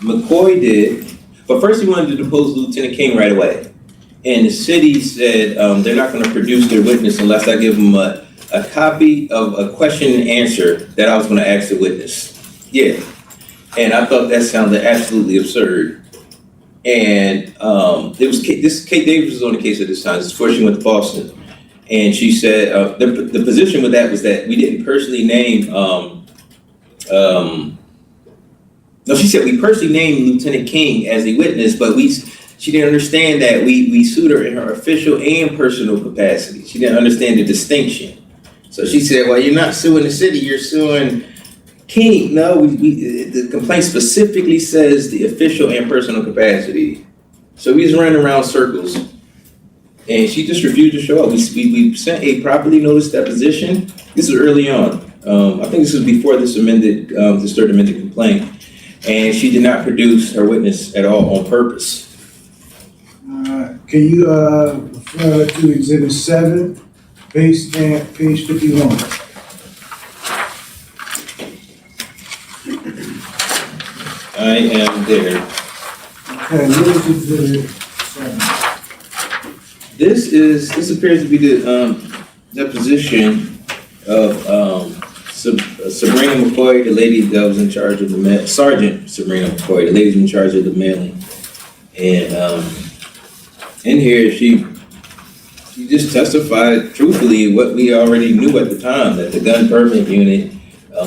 McCoy did, but first he wanted to depose Lieutenant King right away. And the city said they're not going to produce their witness unless I give them a copy of a question and answer that I was going to ask the witness. Yeah. And I thought that sounded absolutely absurd. And Kate Davis was on the case at this time. This is before she went to Boston. And she said the position with that was that we didn't personally name. No, she said we personally named Lieutenant King as a witness, but she didn't understand that we sued her in her official and personal capacity. She didn't understand the distinction. So she said, well, you're not suing the city, you're suing King, no, the complaint specifically says the official and personal capacity. So he's running around circles. And she just refused to show up. We sent a properly noticed deposition. This is early on. I think this was before this third amended complaint. And she did not produce her witness at all on purpose. Can you refer to Exhibit 7, base stamp, page 51? I am there. Okay, what is Exhibit 7? This appears to be the deposition of Sabrina McCoy, the lady that was in charge of the Sergeant Sabrina McCoy, the lady in charge of the mailing. And in here, she just testified truthfully what we already knew at the time, that the gun permit unit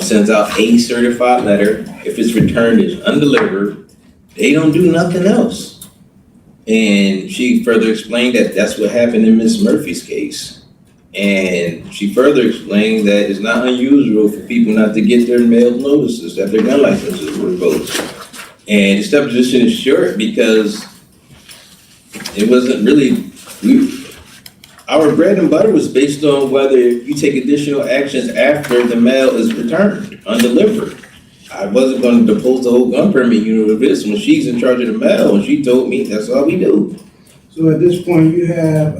sends out a certified letter. If it's returned as undelivered, they don't do nothing else. And she further explained that that's what happened in Miss Murphy's case. And she further explained that it's not unusual for people not to get their mailed notices that their gun licenses were revoked. And this deposition is short because it wasn't really, our bread and butter was based on whether you take additional actions after the mail is returned, undelivered. I wasn't going to depose the whole gun permit unit with this when she's in charge of the mail, and she told me that's all we do. So at this point, you have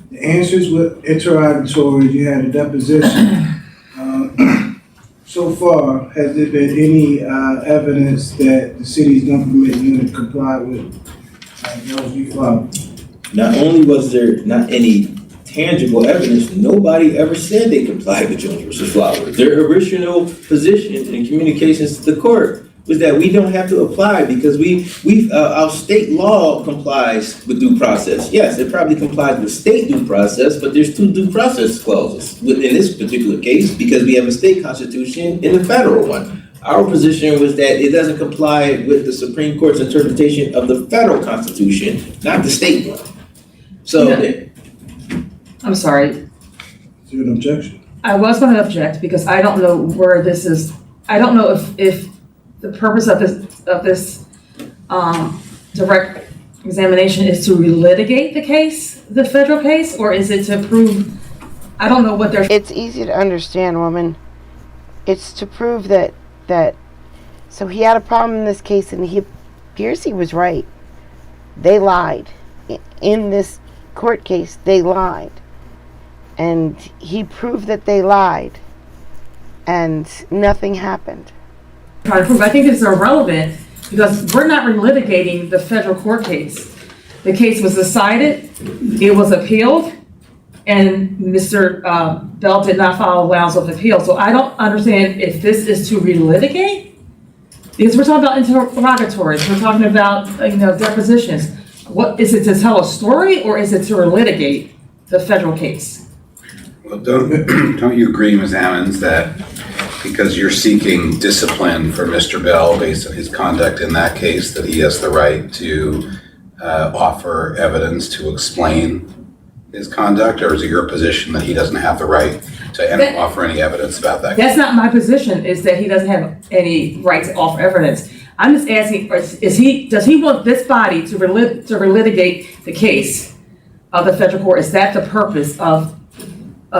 the answers with interrogatories, you had a deposition. So far, has there been any evidence that the city's gun permit unit complied with those you followed? Not only was there not any tangible evidence, nobody ever said they complied with Jones versus Flowers. Their original position in communications to the court was that we don't have to apply because our state law complies with due process. Yes, it probably complies with state due process, but there's two due process clauses in this particular case because we have a state constitution and a federal one. Our position was that it doesn't comply with the Supreme Court's interpretation of the federal constitution, not the state one. So, I'm sorry. Is there an objection? I was going to object because I don't know where this is. I don't know if the purpose of this direct examination is to relitigate the case, the federal case, or is it to prove? I don't know what they're. It's easy to understand, woman. It's to prove that so he had a problem in this case, and he appears he was right. They lied in this court case. They lied, and he proved that they lied, and nothing happened. I think it's irrelevant because we're not relitigating the federal court case. The case was decided, it was appealed, and Mr. Bell did not follow grounds of appeal. So I don't understand if this is to relitigate. Because we're talking about interrogatories, we're talking about depositions. What is it, to tell a story, or is it to relitigate the federal case? Well, don't you agree, Ms. Ammons, that because you're seeking discipline for Mr. Bell based on his conduct in that case, that he has the right to offer evidence to explain his conduct, or is it your position that he doesn't have the right to offer any evidence about that? That's not my position, is that he doesn't have any right to offer evidence. I'm just asking, does he want this body to relitigate the case of the federal court? Is that the purpose of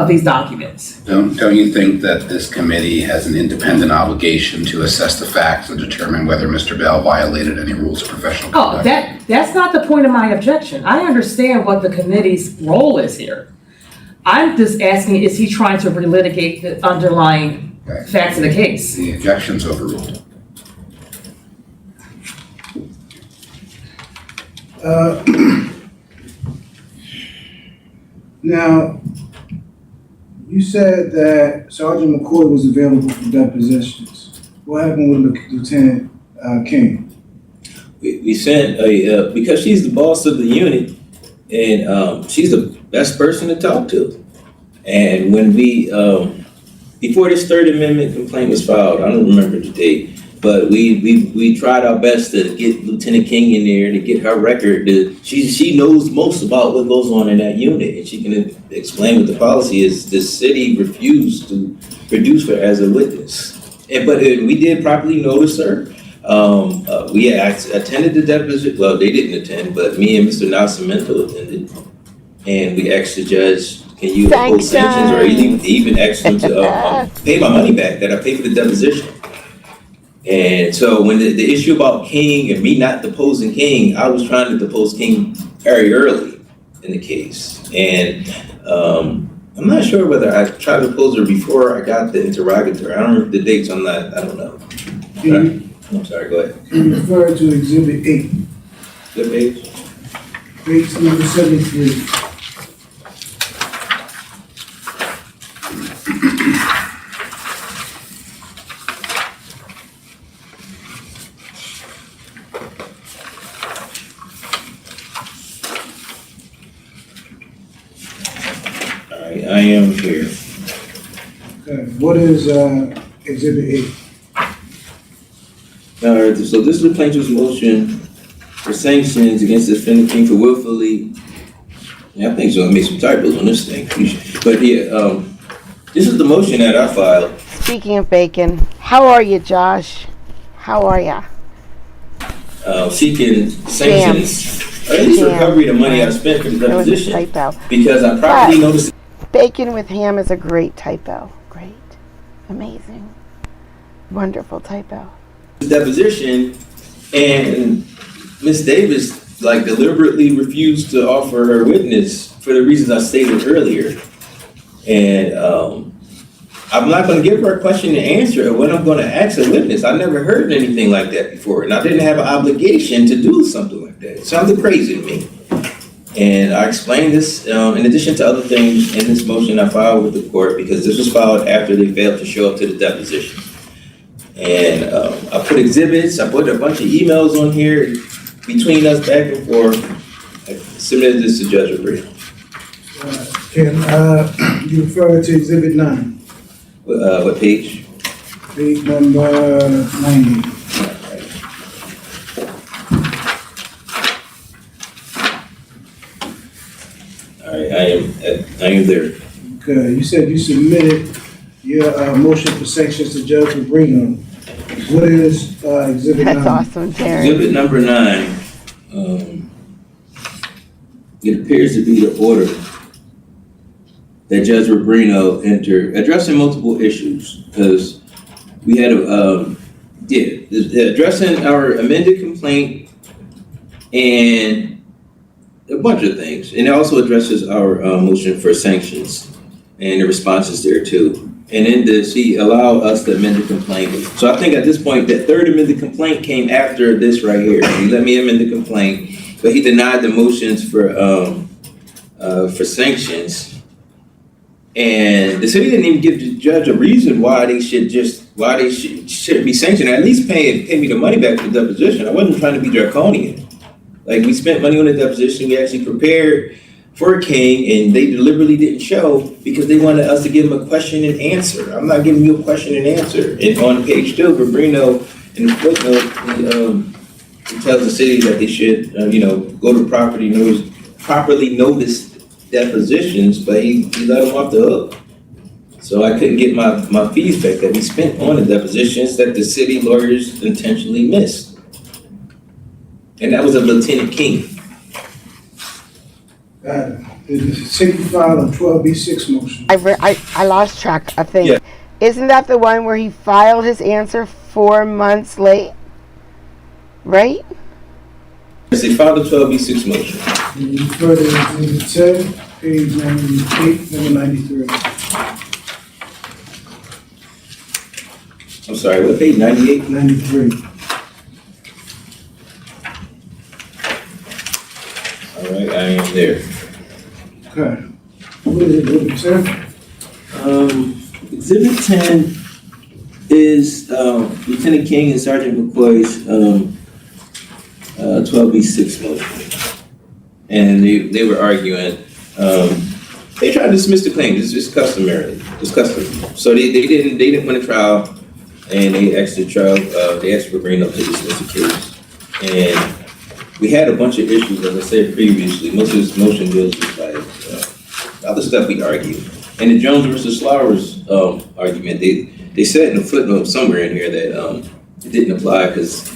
these documents? Don't you think that this committee has an independent obligation to assess the facts and determine whether Mr. Bell violated any rules of professional conduct? Oh, that's not the point of my objection. I understand what the committee's role is here. I'm just asking, is he trying to relitigate the underlying facts of the case? The objection's overruled. Now, you said that Sergeant McCoy was available for depositions. What happened with Lieutenant King? we sent because she's the boss of the unit, and she's the best person to talk to. And when before this Third Amendment complaint was filed, I don't remember the date, but we tried our best to get Lieutenant King in there to get her record. She knows most about what goes on in that unit, and she can explain what the policy is. The city refused to produce her as a witness. But we did properly notice her. We attended the deposition, well, they didn't attend, but me and Mr. Nascimento attended. And we asked the judge, can you impose sanctions, or even asked him to pay my money back that I paid for the deposition. And so when the issue about King and me not deposing King, I was trying to depose King very early in the case. And I'm not sure whether I tried to depose her before I got the interrogatory. I don't remember the dates, I don't know. I'm sorry, go ahead. You refer to Exhibit 8, Good page? page number 73. All right, I am here. Okay, what is Exhibit 8? All right, so this is the plaintiff's motion for sanctions against the defendant King for willfully, I think so, I made some typos on this thing. But yeah, this is the motion that I filed. Speaking of bacon, how are you, Josh? How are ya? Seeking sanctions, or at least recovery of the money I spent for the There was a deposition. typo. Because I properly noticed Bacon with ham is a great typo. Great. Amazing. Wonderful typo. the deposition, and Miss Davis like deliberately refused to offer her witness for the reasons I stated earlier. And I'm not going to give her a question to answer when I'm going to ask a witness. I never heard anything like that before, and I didn't have an obligation to do something like that. It sounded crazy to me. And I explained this in addition to other things in this motion I filed with the court, because this was filed after they failed to show up to the deposition. And I put exhibits, I put a bunch of emails on here between us back and forth. I submitted this to Judge Abreu. Can you refer to Exhibit 9, What page? page number 90? All right, I am there. Okay, you said you submitted your motion for sanctions to Judge Abreu. What is Exhibit 9? That's awesome, Terry. Exhibit number 9, it appears to be the order that Judge Rubino entered, addressing multiple issues, because we had addressing our amended complaint and a bunch of things. And it also addresses our motion for sanctions and the responses there too. And then does he allow us to amend the complaint? So I think at this point, that third amended complaint came after this right here. He let me amend the complaint, but he denied the motions for sanctions. And the city didn't even give the judge a reason why they should be sanctioned. At least pay me the money back for the deposition. I wasn't trying to be draconian. Like, we spent money on the deposition. We actually prepared for a King, and they deliberately didn't show because they wanted us to give them a question and answer. I'm not giving you a question and answer. And on page 2, Rubino, in the footnote, he tells the city that they should, go to properly notice depositions, but he let them off the hook. So I couldn't get my fees back that we spent on the depositions that the city lawyers intentionally missed. And that was a Lieutenant King. The city filed a 12B6 motion. I lost track, I think. Yeah. Isn't that the one where he filed his answer 4 months late? Right? Yes, they filed a 12B6 motion. And you refer to Exhibit 10, page 98, number 93. I'm sorry, what page, 98? 93. All right, I am there. Okay. What is it, Exhibit 10? Exhibit 10 is Lieutenant King and Sergeant McCoy's 12B6 motion. And they were arguing, they tried to dismiss the claim. It's just customary. It's custom. So they didn't win a trial, and they asked the trial, they asked for Reno to dismiss the case. And we had a bunch of issues, as I said previously. Most of this motion deals with like other stuff we argued. And the Jones versus Flowers argument, they said in a footnote somewhere in here that it didn't apply because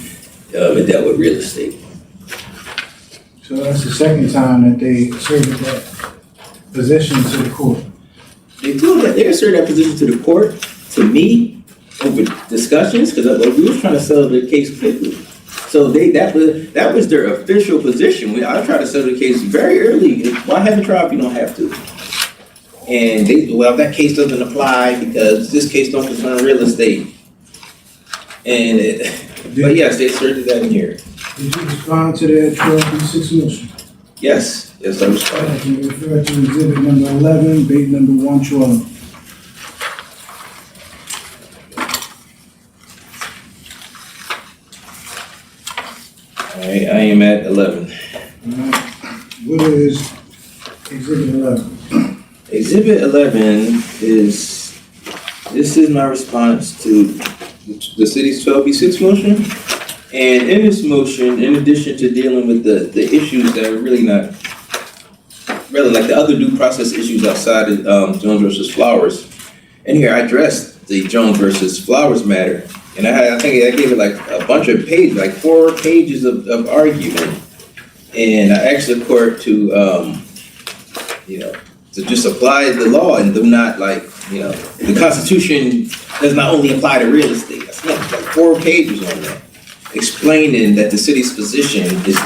it dealt with real estate. So that's the second time that they asserted that position to the court. They asserted that position to the court, to me, over discussions, because we was trying to settle the case quickly. So that was their official position. I tried to settle the case very early. Why have a trial if you don't have to? And that case doesn't apply because this case don't concern real estate. But yes, they asserted that in here. Did you respond to their 12-6 motion? Yes, I responded. I can refer to exhibit number 11, bait number 112. All right, I am at 11. What is exhibit 11? Exhibit 11 this is my response to the city's 12B6 motion. And in this motion, in addition to dealing with the issues that are really like the other due process issues outside of Jones versus Flowers, in here I addressed the Jones versus Flowers matter. And I think I gave it like a bunch of pages, like 4 pages of argument. And I asked the court to, to just apply the law and do not the Constitution does not only apply to real estate. That's like 4 pages on that, explaining that the city's position is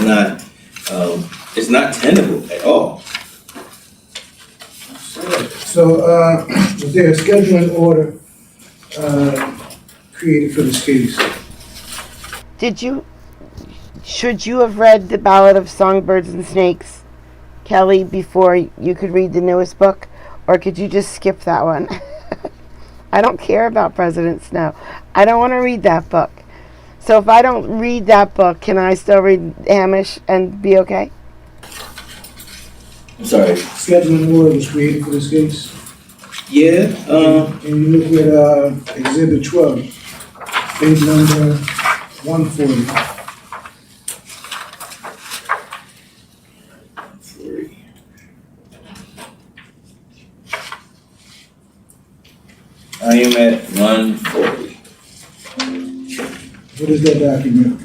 not tenable at all. So, was there a scheduling order created for this case? Should you have read The Ballad of Songbirds and Snakes, Kelly, before you could read the newest book? Or could you just skip that one? I don't care about President Snow. I don't want to read that book. So if I don't read that book, can I still read Hamish and be okay? I'm sorry. Scheduling order was created for this case? Yeah. And you look at exhibit 12, page number 140. I am at 140. What is that document?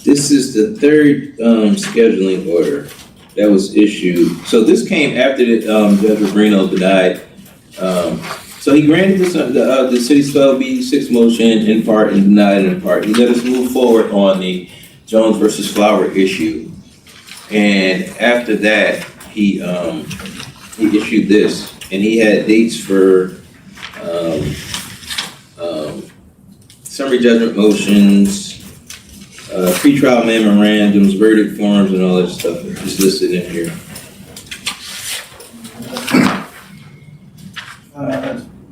This is the third scheduling order that was issued. So this came after Judge Rubino denied. So he granted the city's 12B6 motion in part and denied it in part. He let us move forward on the Jones versus Flower issue. And after that, he issued this, and he had dates for summary judgment motions, pretrial memorandums, verdict forms, and all that stuff is listed in here.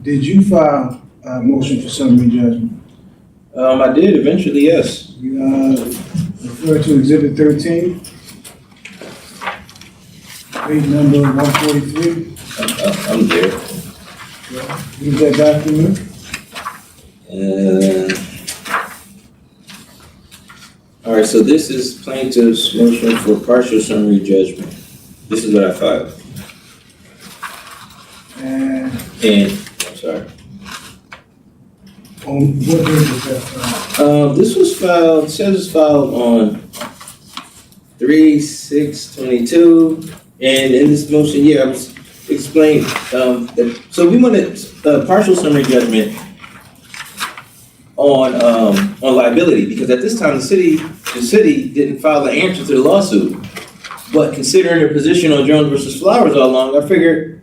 Did you file a motion for summary judgment? I did eventually, yes. You refer to exhibit 13, page number 143. I'm there. Use that document. All right, so this is plaintiff's motion for partial summary judgment. This is what I filed. And I'm sorry. on what date was that filed? This was filed, it says it's filed on 3/6/22, and in this motion, I was explained, so we wanted partial summary judgment on liability, because at this time, the city didn't file the answer to the lawsuit. But considering their position on Jones versus Flowers all along, I figured,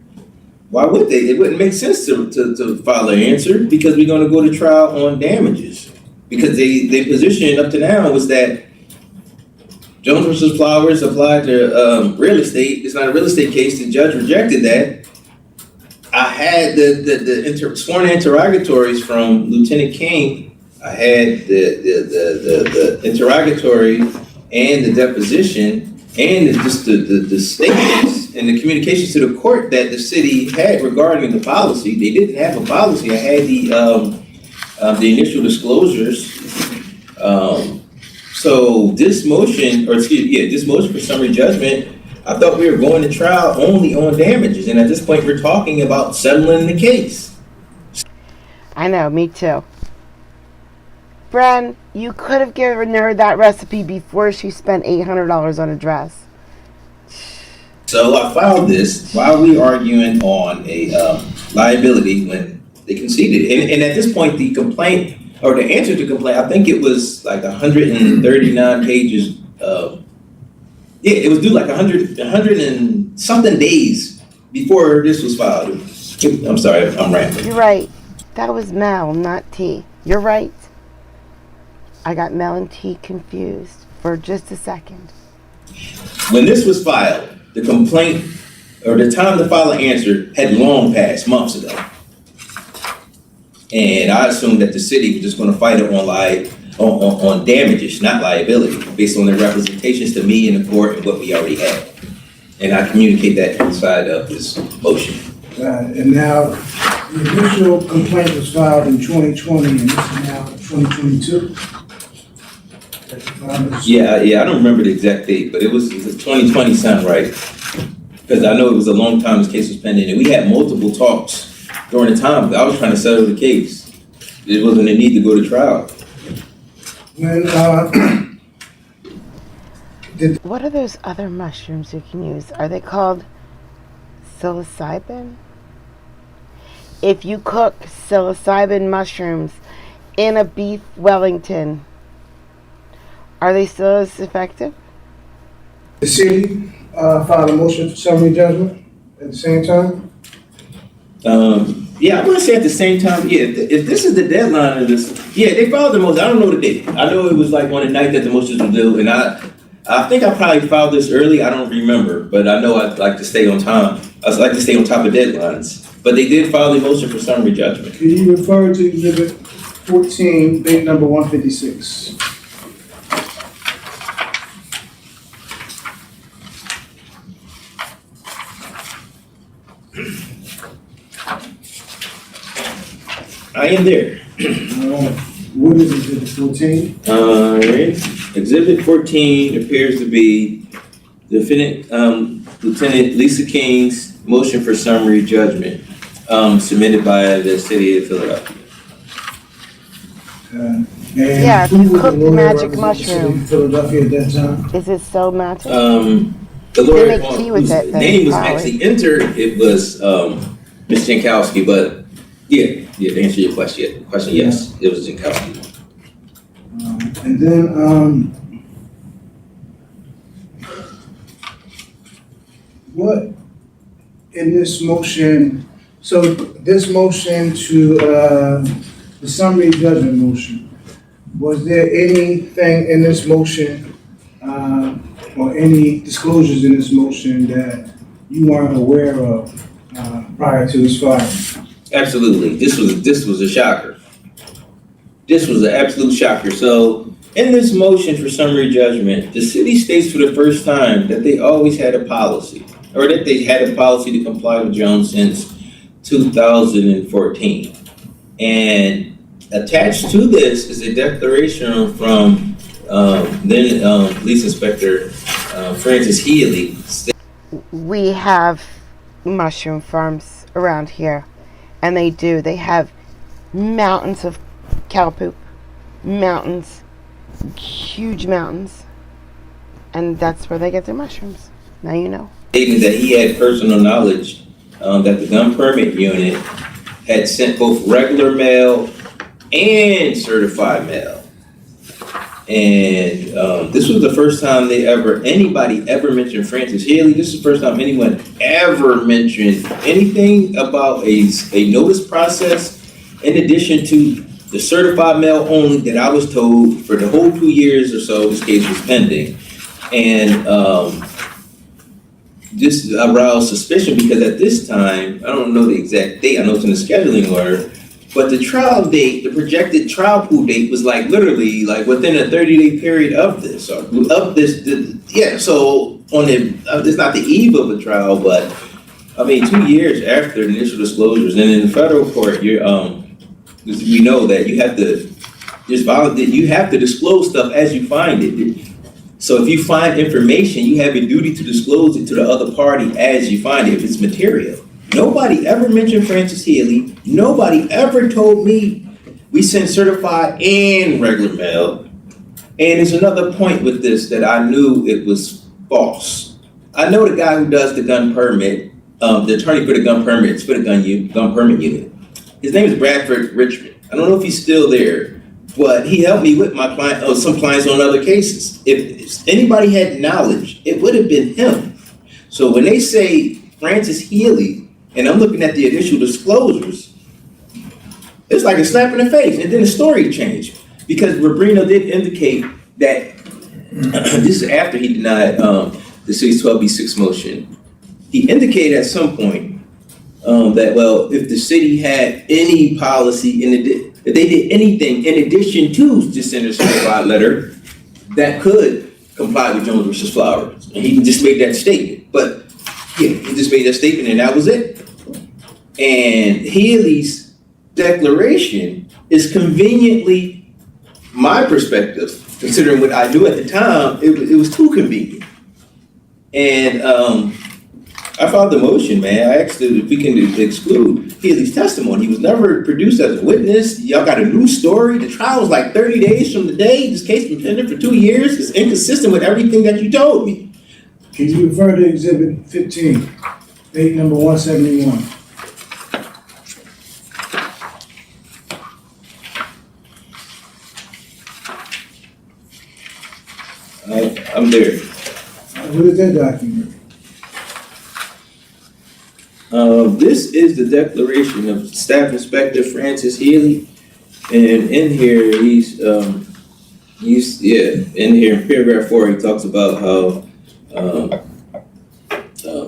why would they? It wouldn't make sense to file an answer, because we're gonna go to trial on damages. Because their position up to now was that Jones versus Flowers applied to real estate. It's not a real estate case. The judge rejected that. I had the sworn interrogatories from Lieutenant King. I had the interrogatory and the deposition and the statements and the communications to the court that the city had regarding the policy. They didn't have a policy. I had the initial disclosures. So this motion, this motion for summary judgment, I thought we were going to trial only on damages, and at this point, we're talking about settling the case. I know, me too. Bren, you could have given her that recipe before she spent $800 on a dress. So I filed this while we arguing on a liability when they conceded. And at this point, the complaint, or the answer to complaint, I think it was like 139 pages. Yeah, it was due like 100 and something days before this was filed. I'm sorry, I'm rambling. You're right. That was Mel, not T. You're right. I got Mel and T confused for just a second. When this was filed, the complaint, or the time to file an answer, had long passed, months ago. And I assumed that the city was just gonna fight it on damages, not liability, based on their representations to me in the court and what we already had. And I communicate that inside of this motion. And now, the initial complaint was filed in 2020, and this is now 2022. Yeah, I don't remember the exact date, but it was 2020 sound right. Because I know it was a long time this case was pending, and we had multiple talks during the time. I was trying to settle the case. There wasn't a need to go to trial. What are those other mushrooms you can use? Are they called psilocybin? If you cook psilocybin mushrooms in a beef Wellington, are they still as effective? The city filed a motion for summary judgment at the same time? Yeah, I'm gonna say at the same time, yeah, if this is the deadline of this, yeah, they filed the motion. I don't know the date. I know it was like on the night that the motions were due, and I think I probably filed this early. I don't remember, but I know I'd like to stay on time. I like to stay on top of deadlines. But they did file the motion for summary judgment. Can you refer to Exhibit 14, date number 156? I am there. What is Exhibit 14? Alright, Exhibit 14 appears to be Defendant Lieutenant Lisa King's motion for summary judgment, submitted by the city of Philadelphia. Yeah, if you cook the magic mushroom. Philadelphia at that time? Is it so magic? The lawyer They make tea with whose it, then, name was probably. actually entered, it was Ms. Jankowski, but yeah, to answer your question, yes, it was Jankowski. And then, what in this motion, so this motion to, the summary judgment motion, was there anything in this motion, or any disclosures in this motion that you weren't aware of, prior to this filing? Absolutely, this was a shocker. This was an absolute shocker. So in this motion for summary judgment, the city states for the first time that they always had a policy, or that they had a policy to comply with Jones since 2014. And attached to this is a declaration from then Police Inspector Francis Healy. We have mushroom farms around here, and they have mountains of cow poop, mountains, huge mountains, and that's where they get their mushrooms. Now you know. Stating that he had personal knowledge that the gun permit unit had sent both regular mail and certified mail. And this was the first time anybody ever mentioned Francis Haley. This is the first time anyone ever mentioned anything about a notice process, in addition to the certified mail only that I was told for the whole 2 years or so this case was pending. And this aroused suspicion because at this time, I don't know the exact date, I know it's in the scheduling order, but the trial date, the projected trial pool date was like literally like within a 30-day period of this, so on the, it's not the eve of a trial, but I mean, 2 years after the initial disclosures, and in the federal court, we know that you have to disclose stuff as you find it. So if you find information, you have a duty to disclose it to the other party as you find it, if it's material. Nobody ever mentioned Francis Healy. Nobody ever told me we sent certified and regular mail. And there's another point with this that I knew it was false. I know the guy who does the gun permit, the attorney for the gun permits for the gun permit unit. His name is Bradford Richmond. I don't know if he's still there, but he helped me with my client, some clients on other cases. If anybody had knowledge, it would have been him. So when they say Francis Healy, and I'm looking at the initial disclosures, it's like a slap in the face. And then the story changed because Rubino did indicate that this is after he denied the city's 12B6 motion. He indicated at some point that, well, if the city had any policy, if they did anything in addition to just send a certified letter that could comply with Jones versus Flowers. And he just made that statement. But yeah, he just made that statement and that was it. And Healy's declaration is conveniently my perspective, considering what I knew at the time, it was too convenient. And I filed the motion, man. I asked if we can exclude Healy's testimony. He was never produced as a witness. Y'all got a new story. The trial was like 30 days from the day. This case been pending for 2 years. It's inconsistent with everything that you told me. Can you refer to Exhibit 15, date number 171? I'm there. What is that document? This is the declaration of Staff Inspector Francis Healy, and in here in here in paragraph 4 he talks about how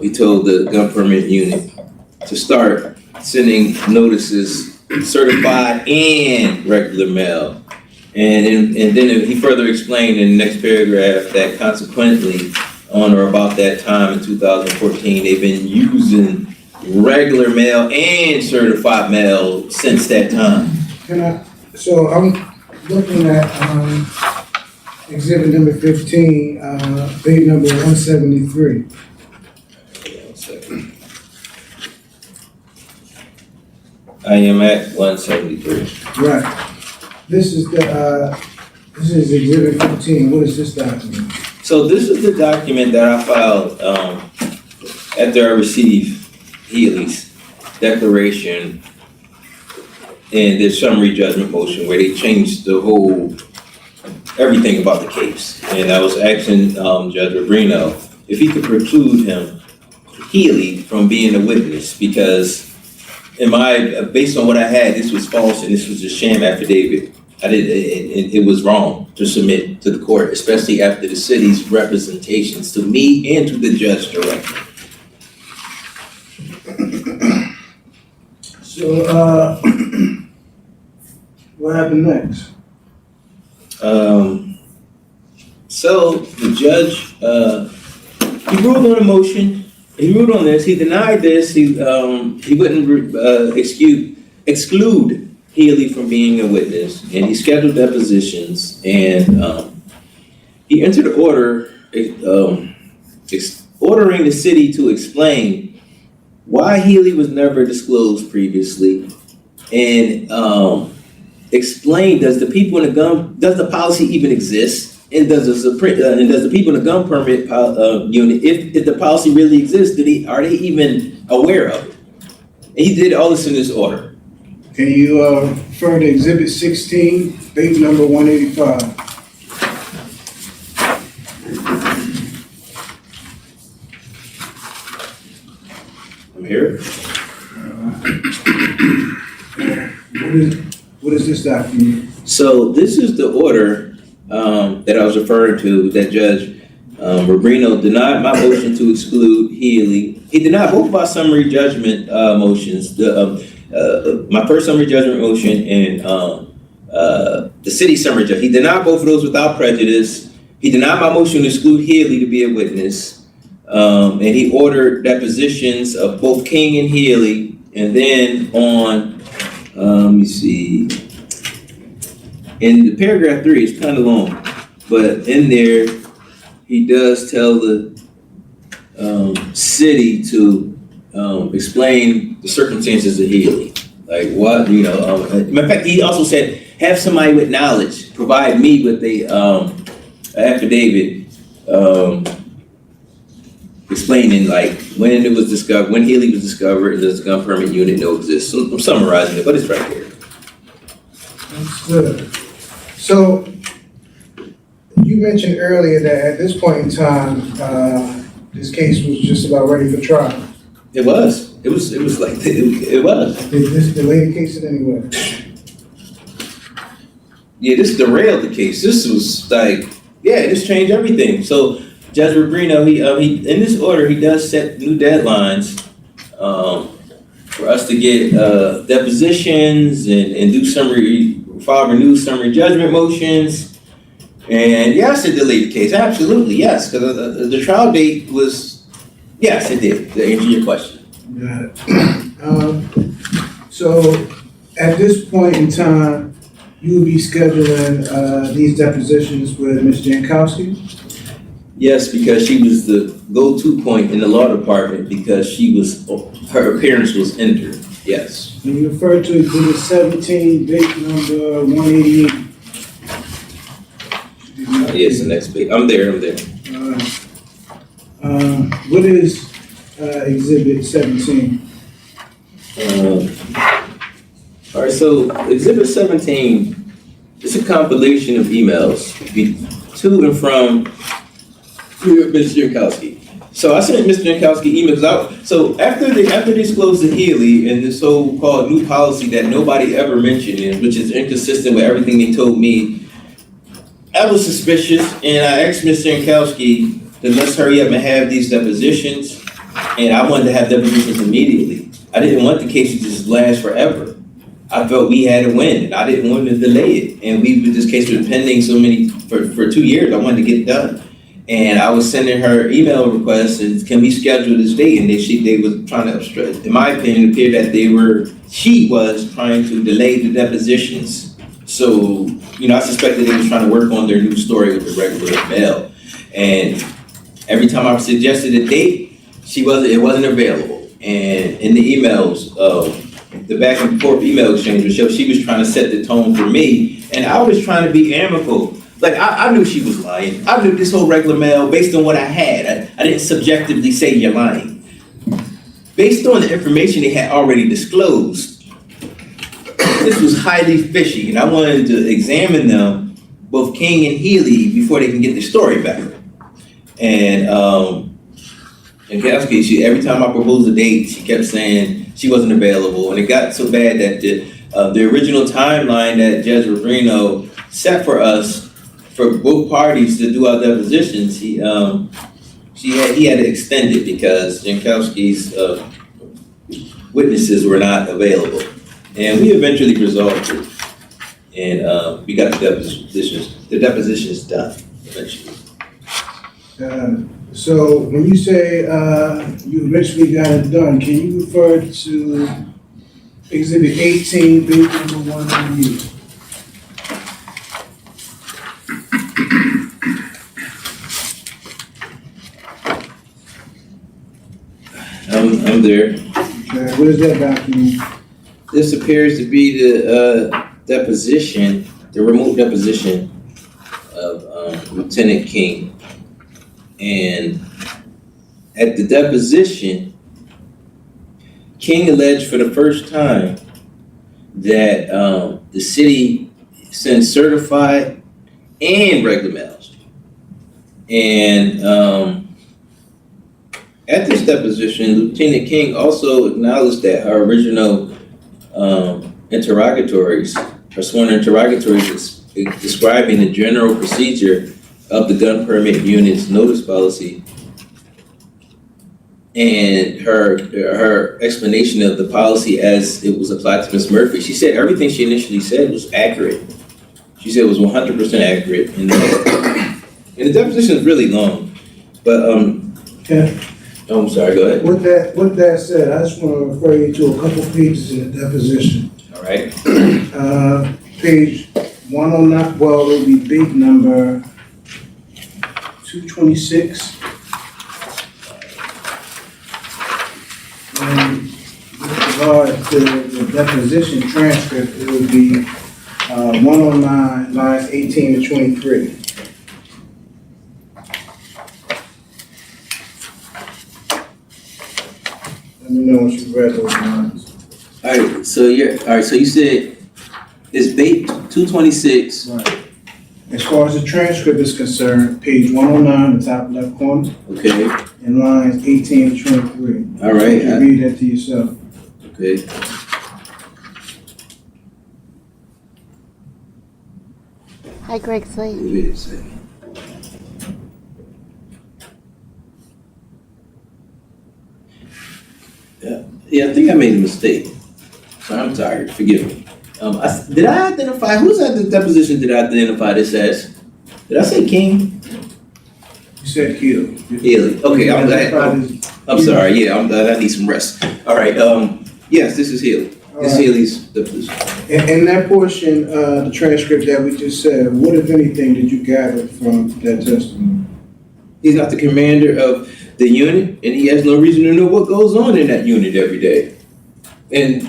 he told the gun permit unit to start sending notices certified and regular mail, and then he further explained in the next paragraph that consequently on or about that time in 2014 they've been using regular mail and certified mail since that time. So I'm looking at exhibit number 15, date number 173. I am at 173. Right. This is exhibit 15. What is this document? So this is the document that I filed after I received Healy's declaration and their summary judgment motion where they changed the whole, everything about the case. And I was asking Judge Rubino if he could preclude Healy from being a witness because based on what I had, this was false and this was a sham affidavit. It was wrong to submit to the court, especially after the city's representations to me and to the judge directly. So, what happened next? So the judge, he ruled on the motion. He ruled on this. He denied this. He wouldn't exclude Healy from being a witness, and he scheduled depositions. And he entered an order ordering the city to explain why Healy was never disclosed previously, and explain does the policy even exist? And does the people in the gun permit unit, if the policy really exists, are they even aware of it? And he did all this in this order. Can you refer to exhibit 16, date number 185? I'm here. What is this document? So this is the order that I was referring to, that Judge Rubino denied my motion to exclude Healy. He denied both of our summary judgment motions, my first summary judgment motion and the city summary judgment. He denied both of those without prejudice. He denied my motion to exclude Healy to be a witness. And he ordered depositions of both King and Healy. And then on, let me see, in the paragraph 3, it's kind of long, but in there, he does tell the city to explain the circumstances of Healy. Like what, matter of fact, he also said, have somebody with knowledge, provide me with a, affidavit, explaining like when it was discovered, when Healy was discovered, and does the gun permit unit no exist. So I'm summarizing it, but it's right there. Understood. So, you mentioned earlier that at this point in time, this case was just about ready for trial. It was like, it was. Did this delay the case in any way? Yeah, this derailed the case. This was like, this changed everything. So Judge Rubino, he in this order, he does set new deadlines for us to get depositions and do file renewed summary judgment motions. And yes, it delayed the case. Absolutely, yes, because the trial date was, yes, it did, to answer your question. Got it. So, at this point in time, you will be scheduling these depositions with Ms. Jankowski? Yes, because she was the go-to point in the law department because her appearance was entered, yes. And you referred to Exhibit 17, big number 188. Yes, the next page. I'm there. What is Exhibit 17? All right, so Exhibit 17 is a compilation of emails to and from Mr. Jankowski. So I sent Mr. Jankowski emails out. So after they disclosed to Healy and this so-called new policy that nobody ever mentioned, which is inconsistent with everything they told me, I was suspicious, and I asked Mr. Jankowski to let's hurry up and have these depositions, and I wanted to have depositions immediately. I didn't want the case to just last forever. I felt we had to win, and I didn't want to delay it. And this case was pending for 2 years. I wanted to get it done. And I was sending her email requests and can we schedule this date? And they was trying to obstruct. In my opinion, it appeared that she was trying to delay the depositions. So, I suspected they was trying to work on their new story with the regular mail. And every time I suggested a date, it wasn't available. And in the emails, the back and forth email exchange was she was trying to set the tone for me, and I was trying to be amicable. Like, I knew she was lying. I knew this whole regular mail, based on what I had, I didn't subjectively say you're lying. Based on the information they had already disclosed, this was highly fishy, and I wanted to examine them, both King and Healy, before they can get their story back. And Jankowski, every time I proposed a date, she kept saying she wasn't available, and it got so bad that the original timeline that Judge Rubino set for us, for both parties to do our depositions, he had to extend it because Jankowski's witnesses were not available, and we eventually resolved it, and we got the depositions done eventually. So when you say you eventually got it done, can you refer to Exhibit 18, big number 198? I'm there. Okay, what is that document? This appears to be the deposition, the remote deposition of Lieutenant King. And at the deposition, King alleged for the first time that the city sends certified and regular mails. And at this deposition, Lieutenant King also acknowledged that her original interrogatories, her sworn interrogatories describing the general procedure of the gun permit unit's notice policy and her explanation of the policy as it was applied to Ms. Murphy. She said everything she initially said was accurate. She said it was 100% accurate. And the deposition is really long, but Okay. Oh, I'm sorry, go ahead. With that said, I just want to refer you to a couple pages in the deposition. All right. Page 109, well, it'll be big number 226. And to the deposition transcript, it would be 109, lines 18 to 23. Let me know once you've read those lines. Alright, so you said it's bait 226. Right. As far as the transcript is concerned, page 109, the top left corner, Okay, and lines 18 to 23. alright, You can read that to yourself. okay. Hi, Greg Slade. Wait a second. Yeah, I think I made a mistake. So I'm tired, forgive me. Did I identify, who's at the deposition did I identify this as? Did I say King? You said Hill. Haley, okay, I'm sorry, yeah, I need some rest. All right, yes, this is Haley. This is Haley's deposition. In that portion, the transcript that we just said, what if anything did you gather from that testimony? He's not the commander of the unit, and he has no reason to know what goes on in that unit every day. And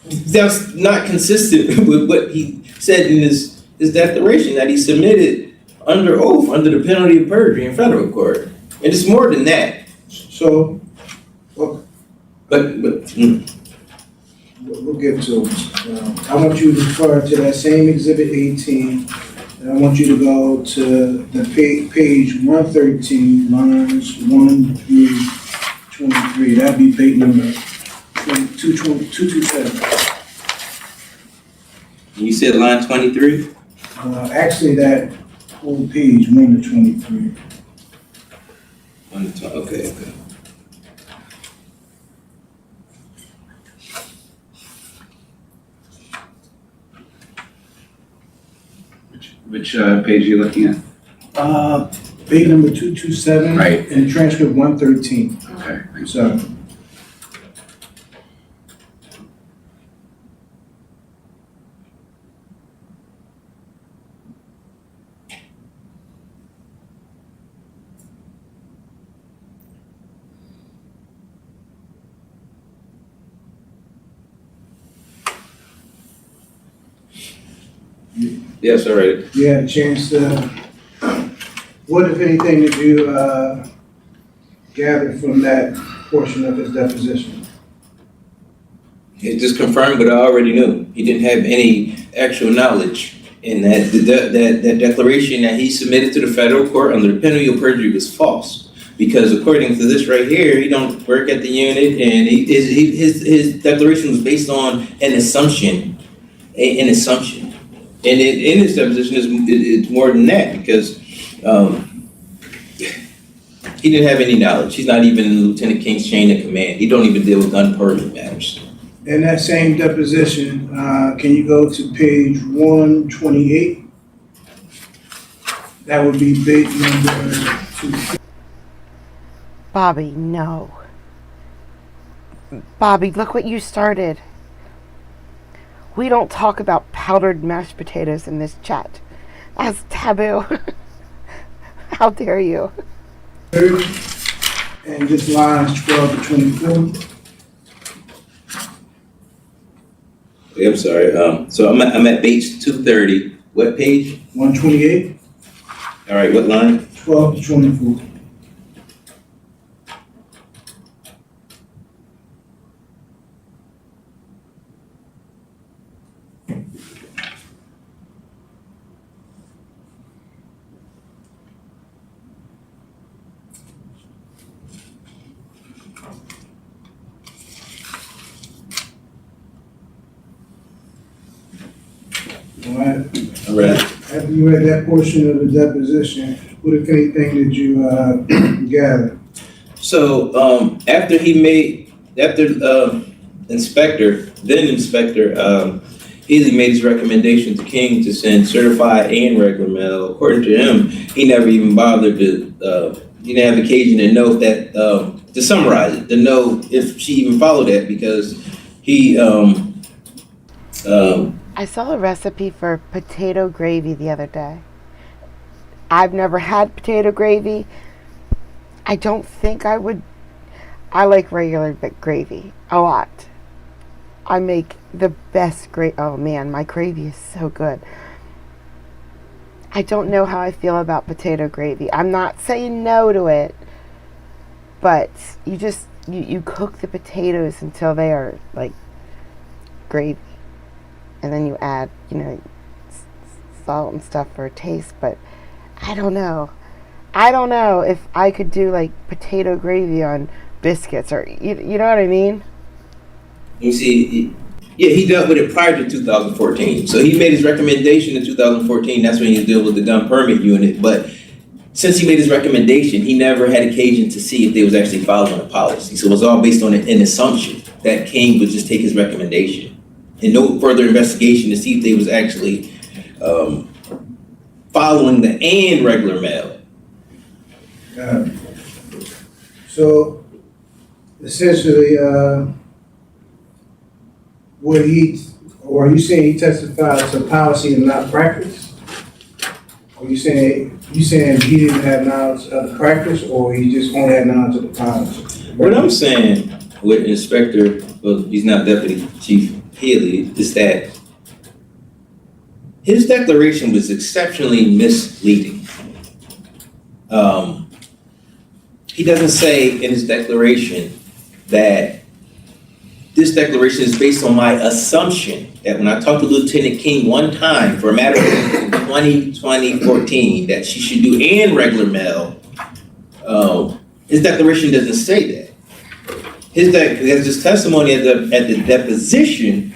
that's not consistent with what he said in his declaration that he submitted under oath, under the penalty of perjury in federal court. And it's more than that. So, But we'll get to it. I want you to refer to that same Exhibit 18, and I want you to go to the page 113, lines 1 through 23. That'd be page number 227. you said line 23? Actually, that whole page, 1 to 23. Okay. Which page are you looking at? Page number 227. Right. And transcript 113. Okay, thanks. So, Yes, all right. you had a chance to, what if anything did you gather from that portion of his deposition? It just confirmed what I already knew. He didn't have any actual knowledge in that that declaration that he submitted to the federal court under the penalty of perjury was false. Because according to this right here, he don't work at the unit, and his declaration was based on an assumption, an assumption. And in his deposition, it's more than that, because he didn't have any knowledge. He's not even in Lieutenant King's chain of command. He don't even deal with gun-pertinent matters. In that same deposition, can you go to page 128? That would be page number 2. Bobby, no. Bobby, look what you started. We don't talk about powdered mashed potatoes in this chat. That's taboo. How dare you? And just lines 12 to 24. I'm sorry. So I'm at page 230. What page? 128, All right, what line? 12 to 24. All right. All right. After you read that portion of the deposition, what if anything did you gather? So after Inspector Healy made his recommendation to King to send certified and regular mail, according to him, he never even bothered to, he didn't have occasion to know if that, to summarize it, to know if she even followed that, because he, I saw a recipe for potato gravy the other day. I've never had potato gravy. I don't think I would. I like regular gravy a lot. I make the best oh man, my gravy is so good. I don't know how I feel about potato gravy. I'm not saying no to it, but you cook the potatoes until they are like gravy, and then you add, salt and stuff for a taste. But I don't know if I could do like potato gravy on biscuits, or you know what I mean. You see, yeah, he dealt with it prior to 2014. So he made his recommendation in 2014. That's when he dealt with the gun permit unit. But since he made his recommendation, he never had occasion to see if they was actually following a policy. So it was all based on an assumption that King would just take his recommendation and no further investigation to see if they was actually following the and regular mail. So essentially, are you saying he testified to policy and not practice? Or you saying he didn't have knowledge of the practice, or he just only had knowledge of the policy? What I'm saying with Inspector, well, he's not Deputy Chief Healy, is that his declaration was exceptionally misleading. He doesn't say in his declaration that this declaration is based on my assumption that when I talked to Lieutenant King one time for a matter of 2014 that she should do and regular mail, his declaration doesn't say that. His testimony at the deposition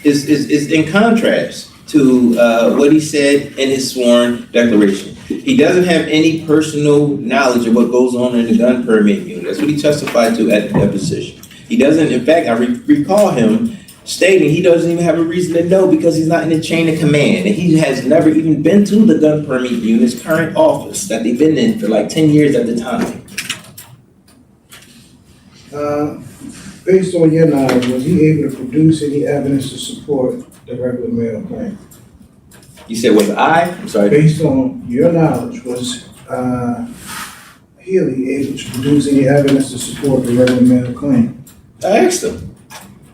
is in contrast to what he said in his sworn declaration. He doesn't have any personal knowledge of what goes on in the gun permit unit. That's what he testified to at the deposition. He doesn't, in fact, I recall him stating he doesn't even have a reason to know because he's not in the chain of command. And he has never even been to the gun permit unit's current office that they've been in for like 10 years at the time. Based on your knowledge, was he able to produce any evidence to support the regular mail claim? You said, I'm sorry. Based on your knowledge, was Healy able to produce any evidence to support the regular mail claim? I asked him,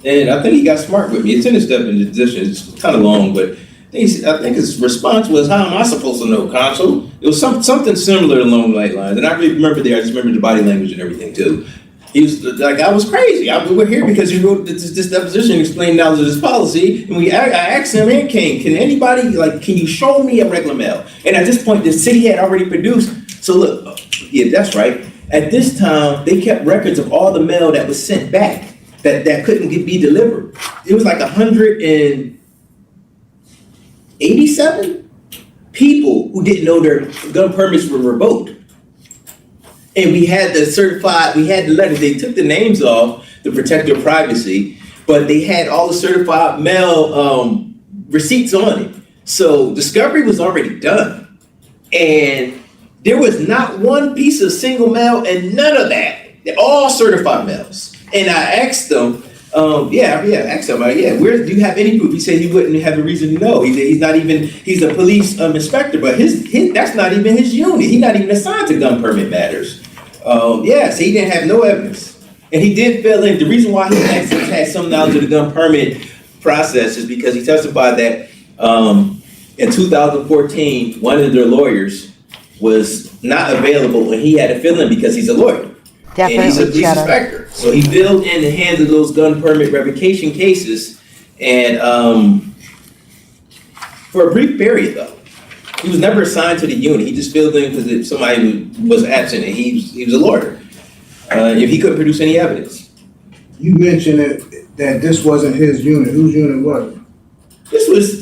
and I think he got smart with me. It's in his deposition. It's kind of long, but I think his response was, "How am I supposed to know, Consul?" It was something similar along those lines, and I really remember there. I just remember the body language and everything too. He was like, "I was crazy. We're here because you wrote this deposition explaining knowledge of this policy." And I asked him, "Man, can anybody can you show me a regular mail?" And at this point, the city had already produced. So look, yeah, that's right. At this time, they kept records of all the mail that was sent back that couldn't be delivered. It was like 187 people who didn't know their gun permits were revoked. And we had the letters. They took the names off to protect their privacy, but they had all the certified mail receipts on it. So discovery was already done. And there was not one piece of single mail and none of that. They're all certified mails. And I asked them, asked him, where do you have any proof? He said he wouldn't have a reason to know. He's a police inspector, but that's not even his unit. He's not even assigned to gun permit matters. So he didn't have no evidence. And he did fill in. The reason why he actually had some knowledge of the gun permit process is because he testified that in 2014, one of their lawyers was not available, and he had to fill in because he's a lawyer. Definitely, and he's a police inspector. So he filled in and handled those gun permit revocation cases, and for a brief period though. He was never assigned to the unit. He just filled in because somebody was absent, and he was a lawyer. If he couldn't produce any evidence. You mentioned that this wasn't his unit. Whose unit was it? This was,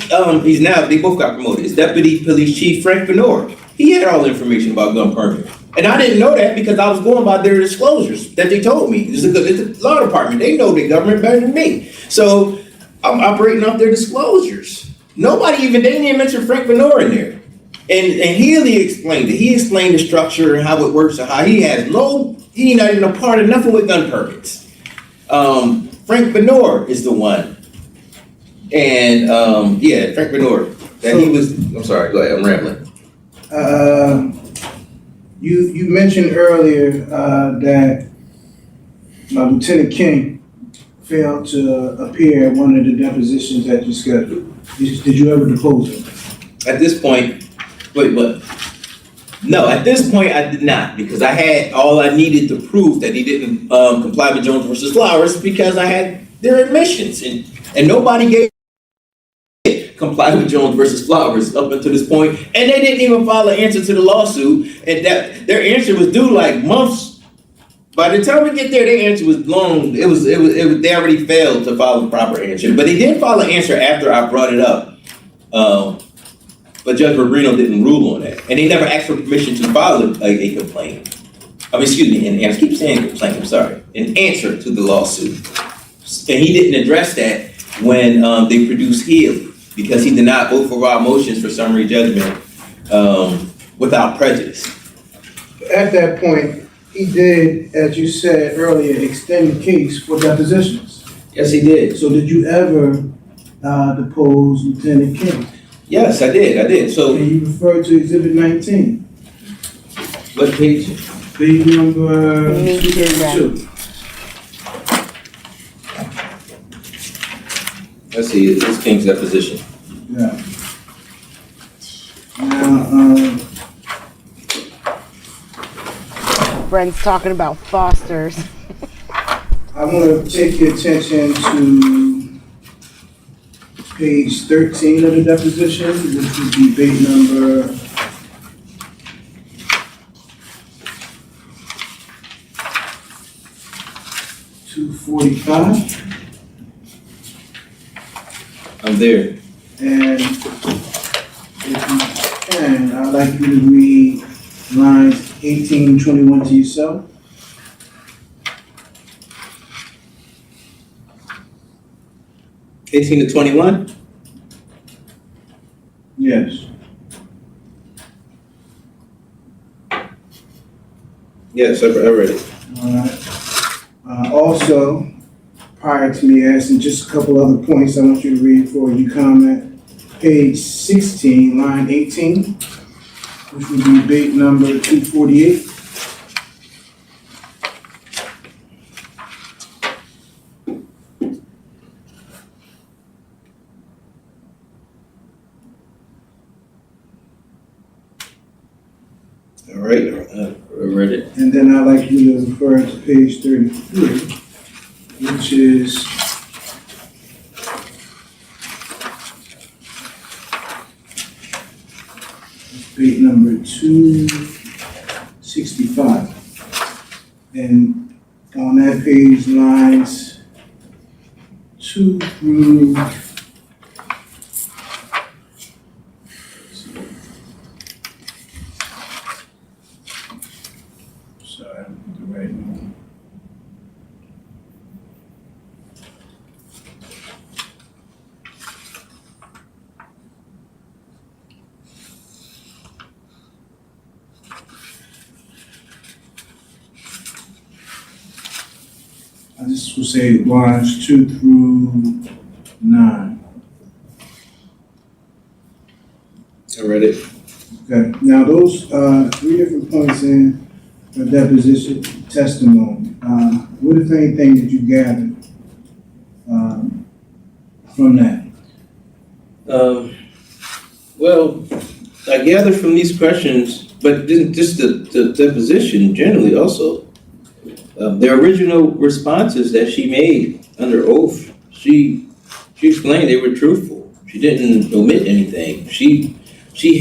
they both got promoted. It's Deputy Police Chief Frank Benor. He had all the information about gun permit. And I didn't know that because I was going by their disclosures that they told me. It's the law department. They know the government better than me. So I'm operating off their disclosures. They didn't even mention Frank Benor in there. And Healy explained it. He explained the structure and how it works and how he's not even a part of nothing with gun permits. Frank Benor is the one. And Frank Benor. I'm sorry, go ahead, I'm rambling. You mentioned earlier that Lieutenant King failed to appear at one of the depositions that you scheduled? Did you ever depose him? At this point, no, at this point I did not, because I had all I needed to prove that he didn't comply with Jones versus Flowers, because I had their admissions, and nobody gave comply with Jones versus Flowers up until this point, and they didn't even file an answer to the lawsuit, and that their answer was due like months. By the time we get there, their answer was long. It was they already failed to file a proper answer, but they did file an answer after I brought it up. But Judge Rubino didn't rule on that, and they never asked for permission to file a complaint. Excuse me, I keep saying complaint. I'm sorry, an answer to the lawsuit, and he didn't address that when they produced Healy, because he did not vote for our motions for summary judgment without prejudice. At that point, he did, as you said earlier, extend the case for depositions. Yes, he did. So did you ever depose Lieutenant King? Yes, I did. So, And you referred to Exhibit 19. what page? Page number Me too, yeah. 2. Let's see, it's King's deposition. Yeah. Now, Brent's talking about Foster's. I want to take your attention to page 13 of the deposition, which would be debate number 245. I'm there. And if you can, I'd like you to read lines 18 and 21 to yourself. $18 to $21. Yes. Yes, I read it. All right. Also, prior to me asking just a couple other points I want you to read before you comment. Page 16, line 18, which would be debate number 248. All right, I read it. And then I'd like you to refer to page 33, which is debate number 265. And on that page, lines 2 through sorry, I don't put the right one. I just will say lines 2 through 9. I read it. Okay, now those, 3 different points in the deposition testimony, what if anything did you gather, from that? Well, I gather from these questions, but just the deposition generally also, the original responses that she made under oath, she explained they were truthful. She didn't omit anything. She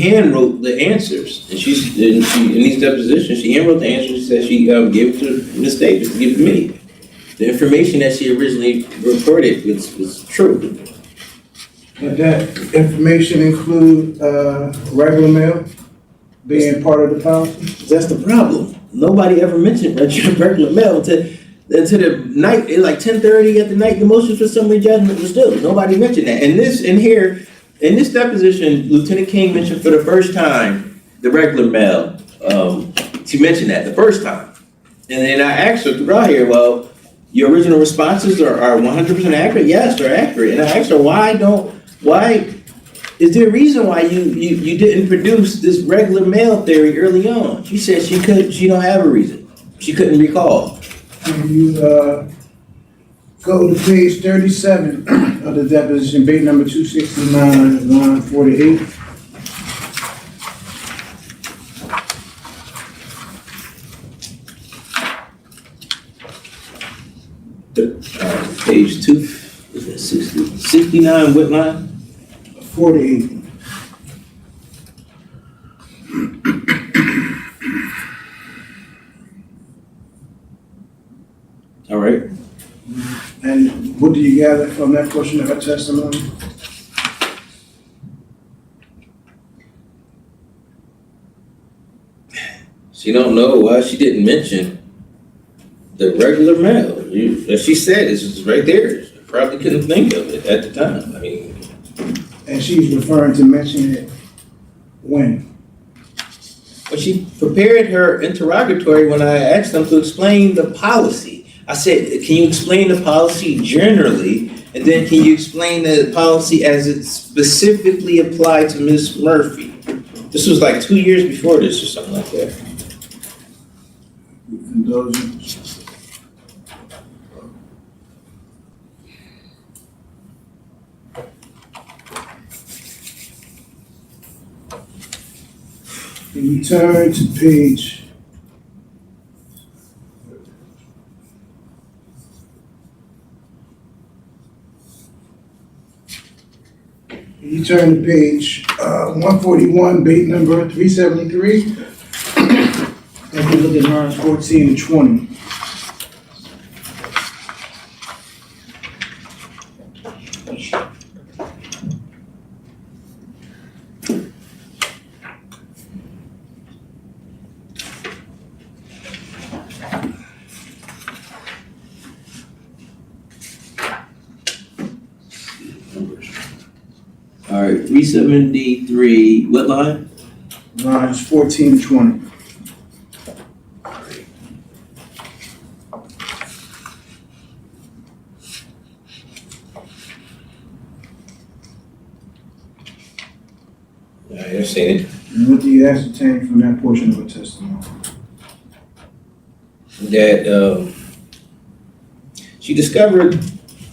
hand wrote the answers, and in these depositions she hand wrote the answers. She said she gave it to Ms. Davis to give to me. The information that she originally reported was true. Did that information include, regular mail being part of the policy? That's the problem. Nobody ever mentioned regular mail until the night, like 10:30 at the night, the motion for summary judgment was due. Nobody mentioned that. And in this deposition, Lieutenant King mentioned for the first time the regular mail. She mentioned that the first time. And then I asked her throughout here, well, your original responses are 100% accurate? Yes, they're accurate. And I asked her, why is there a reason why you didn't produce this regular mail theory early on? She said she don't have a reason. She couldn't recall. Can you Go to page 37 of the deposition, bait number 269, line 48. Page 2, is that 69, what line? 48. All right. And what do you gather from that portion of her testimony? She don't know why she didn't mention the regular mail. As she said, it's just right there. She probably couldn't think of it at the time. I mean, And she's referring to mentioning it when? when she prepared her interrogatory, when I asked them to explain the policy, I said, can you explain the policy generally? And then can you explain the policy as it specifically applied to Ms. Murphy? This was like 2 years before this or something like that. Indulgence. Can you turn to page 141, bait number 373. And we look at lines 14 and 20. All right, 373, what line? Lines 14 and 20. All right, I've seen it. And what do you ascertain from that portion of her testimony? That she discovered,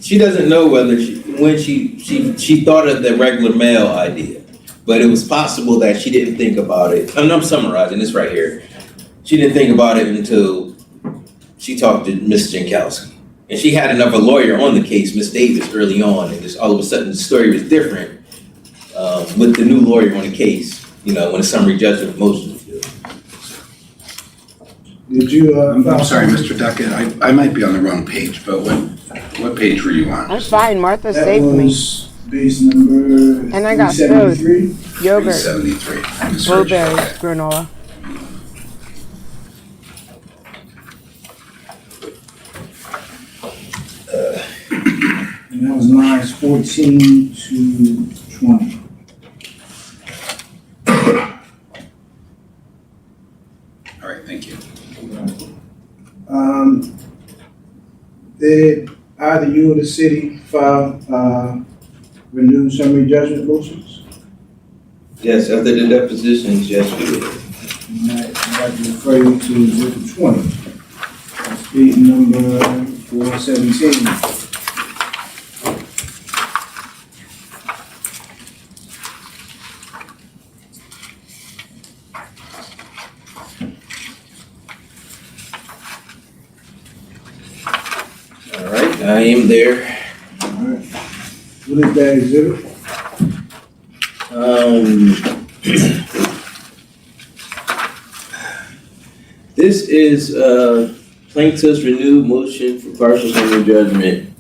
she doesn't know whether when she thought of the regular mail idea, but it was possible that she didn't think about it. I'm summarizing this right here. She didn't think about it until she talked to Ms. Jankowski. And she had another lawyer on the case, Ms. Davis, early on, and just all of a sudden the story was different with the new lawyer on the case, you know, when the summary judgment motion was due. Did you, I'm sorry, Mr. Duckett, I might be on the wrong page, but what page were you on? I'm fine. Martha that saved me. was base number And I got 373. Yogurt, 373. blueberries, Okay. granola. And that was lines 14 to 20. All right, thank you. Did either you or the city file renewed summary judgment motions? Yes, after the depositions, yes, we did. I'd like to refer you to exhibit 20. That's page number 417. All right, I am there. All right. What is that exhibit? This is plaintiff's renewed motion for partial summary judgment.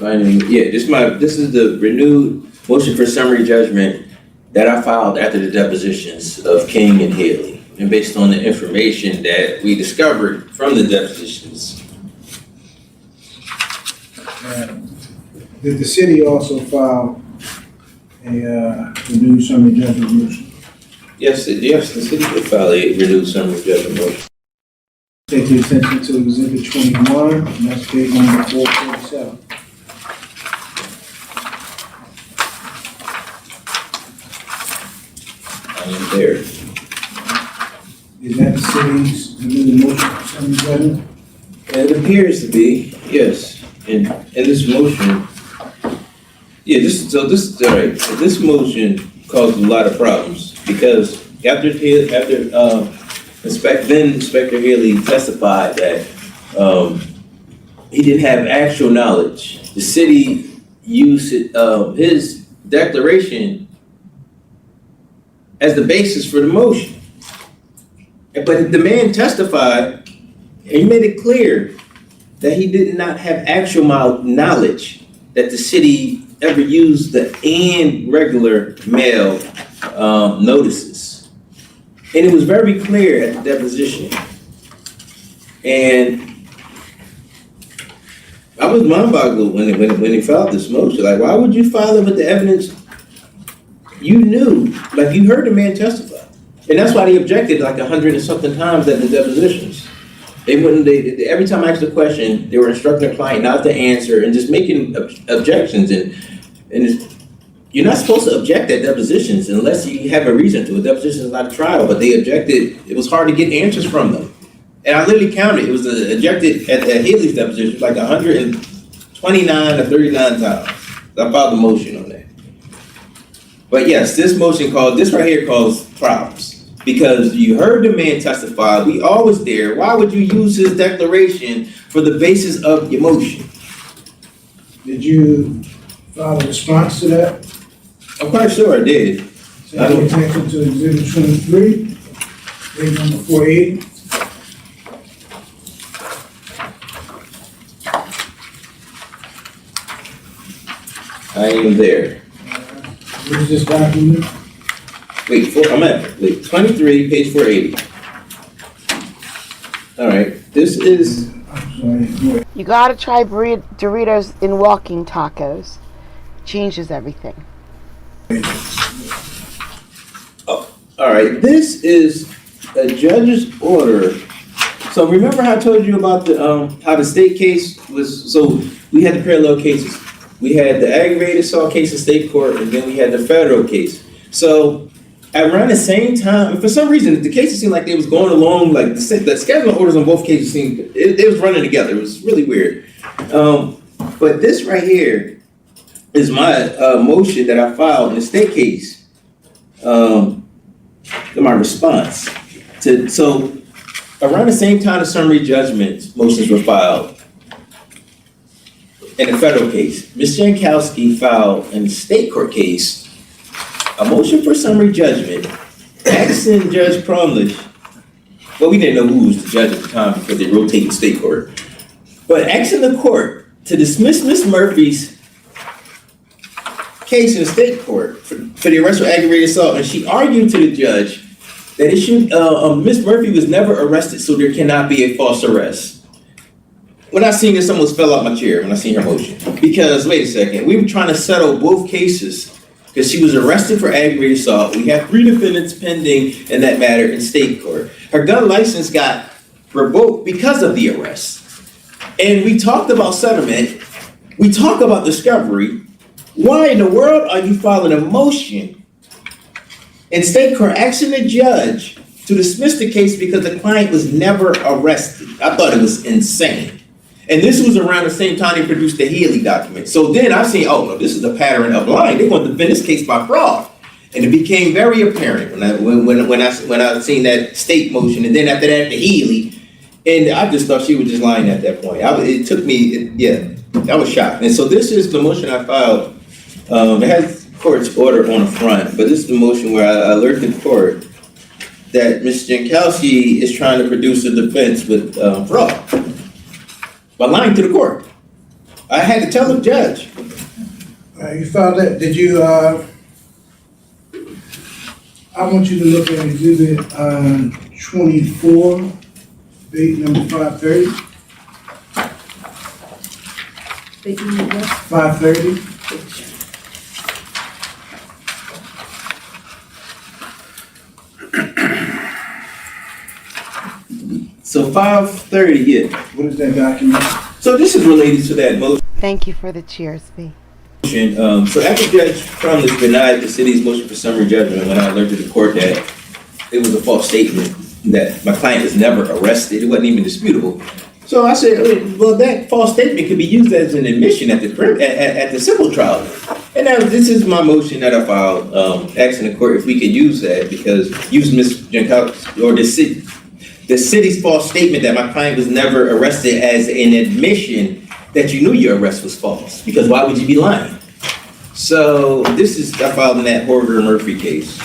This is the renewed motion for summary judgment that I filed after the depositions of King and Haley. And based on the information that we discovered from the depositions. Did the city also file a renewed summary judgment motion? Yes, the city did file a renewed summary judgment motion. Take your attention to exhibit 21, and that's page number 447. I am there. Is that the city's renewed motion for summary judgment? It appears to be, yes. in this motion, yeah, all right. So this motion caused a lot of problems because after Inspector Haley testified that he didn't have actual knowledge. The city used his declaration as the basis for the motion. But the man testified, and he made it clear that he did not have actual knowledge that the city ever used the and regular mail notices. And it was very clear at the deposition. And I was mind-boggled when he filed this motion. Like, why would you file it with the evidence you knew? Like, you heard the man testify. And that's why they objected like 100 and something times at the depositions. They wouldn't, every time I asked a question, they were instructing the client not to answer and just making objections. And you're not supposed to object at depositions unless you have a reason to. A deposition is not a trial, but they objected. It was hard to get answers from them. And I literally counted. It was ejected at Haley's deposition like 129 or 39 times. I filed a motion on that. But yes, this right here caused problems. Because you heard the man testify, we all was there. Why would you use his declaration for the basis of your motion? Did you file a response to that? I'm quite sure I did. Say attention to exhibit 23, page number 480. I am there. What is this document? Wait, 23, page 480. All right, this is, I'm sorry, go ahead. You gotta try Doritos in walking tacos. Changes everything. all right, this is a judge's order. So remember how I told you about the how the state case was, so we had the parallel cases. We had the aggravated assault case in state court, and then we had the federal case. So around the same time, for some reason, the cases seemed like they was going along, like the scheduling orders on both cases seemed, it was running together. It was really weird. But this right here is my motion that I filed in the state case. My response to, so around the same time the summary judgment motions were filed in the federal case, Ms. Jankowski filed in the state court case a motion for summary judgment, asking Judge Promlich, well, we didn't know who was the judge at the time because they rotated state court, but asking the court to dismiss Ms. Murphy's case in the state court for the arrest for aggravated assault, and she argued to the judge that it should, Ms. Murphy was never arrested, so there cannot be a false arrest. When I seen this, I almost fell out my chair when I seen her motion. Because, wait a second, we were trying to settle both cases because she was arrested for aggravated assault. We have 3 defendants pending in that matter in state court. Her gun license got revoked because of the arrest. And we talked about settlement. We talked about discovery. Why in the world are you filing a motion in state court asking the judge to dismiss the case because the client was never arrested? I thought it was insane. And this was around the same time they produced the Haley document. So then I seen, oh no, this is a pattern of lying. They want to defend this case by fraud. And it became very apparent when I seen that state motion, and then after that the Haley, and I just thought she was just lying at that point. It took me, I was shocked. And so this is the motion I filed. It has court's order on the front, but this is the motion where I alerted the court that Ms. Jankowski is trying to produce a defense with fraud by lying to the court. I had to tell the judge. You filed that, did you, I want you to look at exhibit 24, page number 530. 530. So 530, yeah. What is that document? So this is related to that motion. Thank you for the cheers, B. So after Judge Promlich denied the city's motion for summary judgment, when I alerted the court that it was a false statement, that my client was never arrested, it wasn't even disputable, So I said, well, that false statement could be used as an admission at the civil trial. And now this is my motion that I filed, asking the court if we could use that, because use Ms. Jankowski or the city's false statement that my client was never arrested as an admission that you knew your arrest was false, because why would you be lying? So this is, I filed in that Horger Murphy case.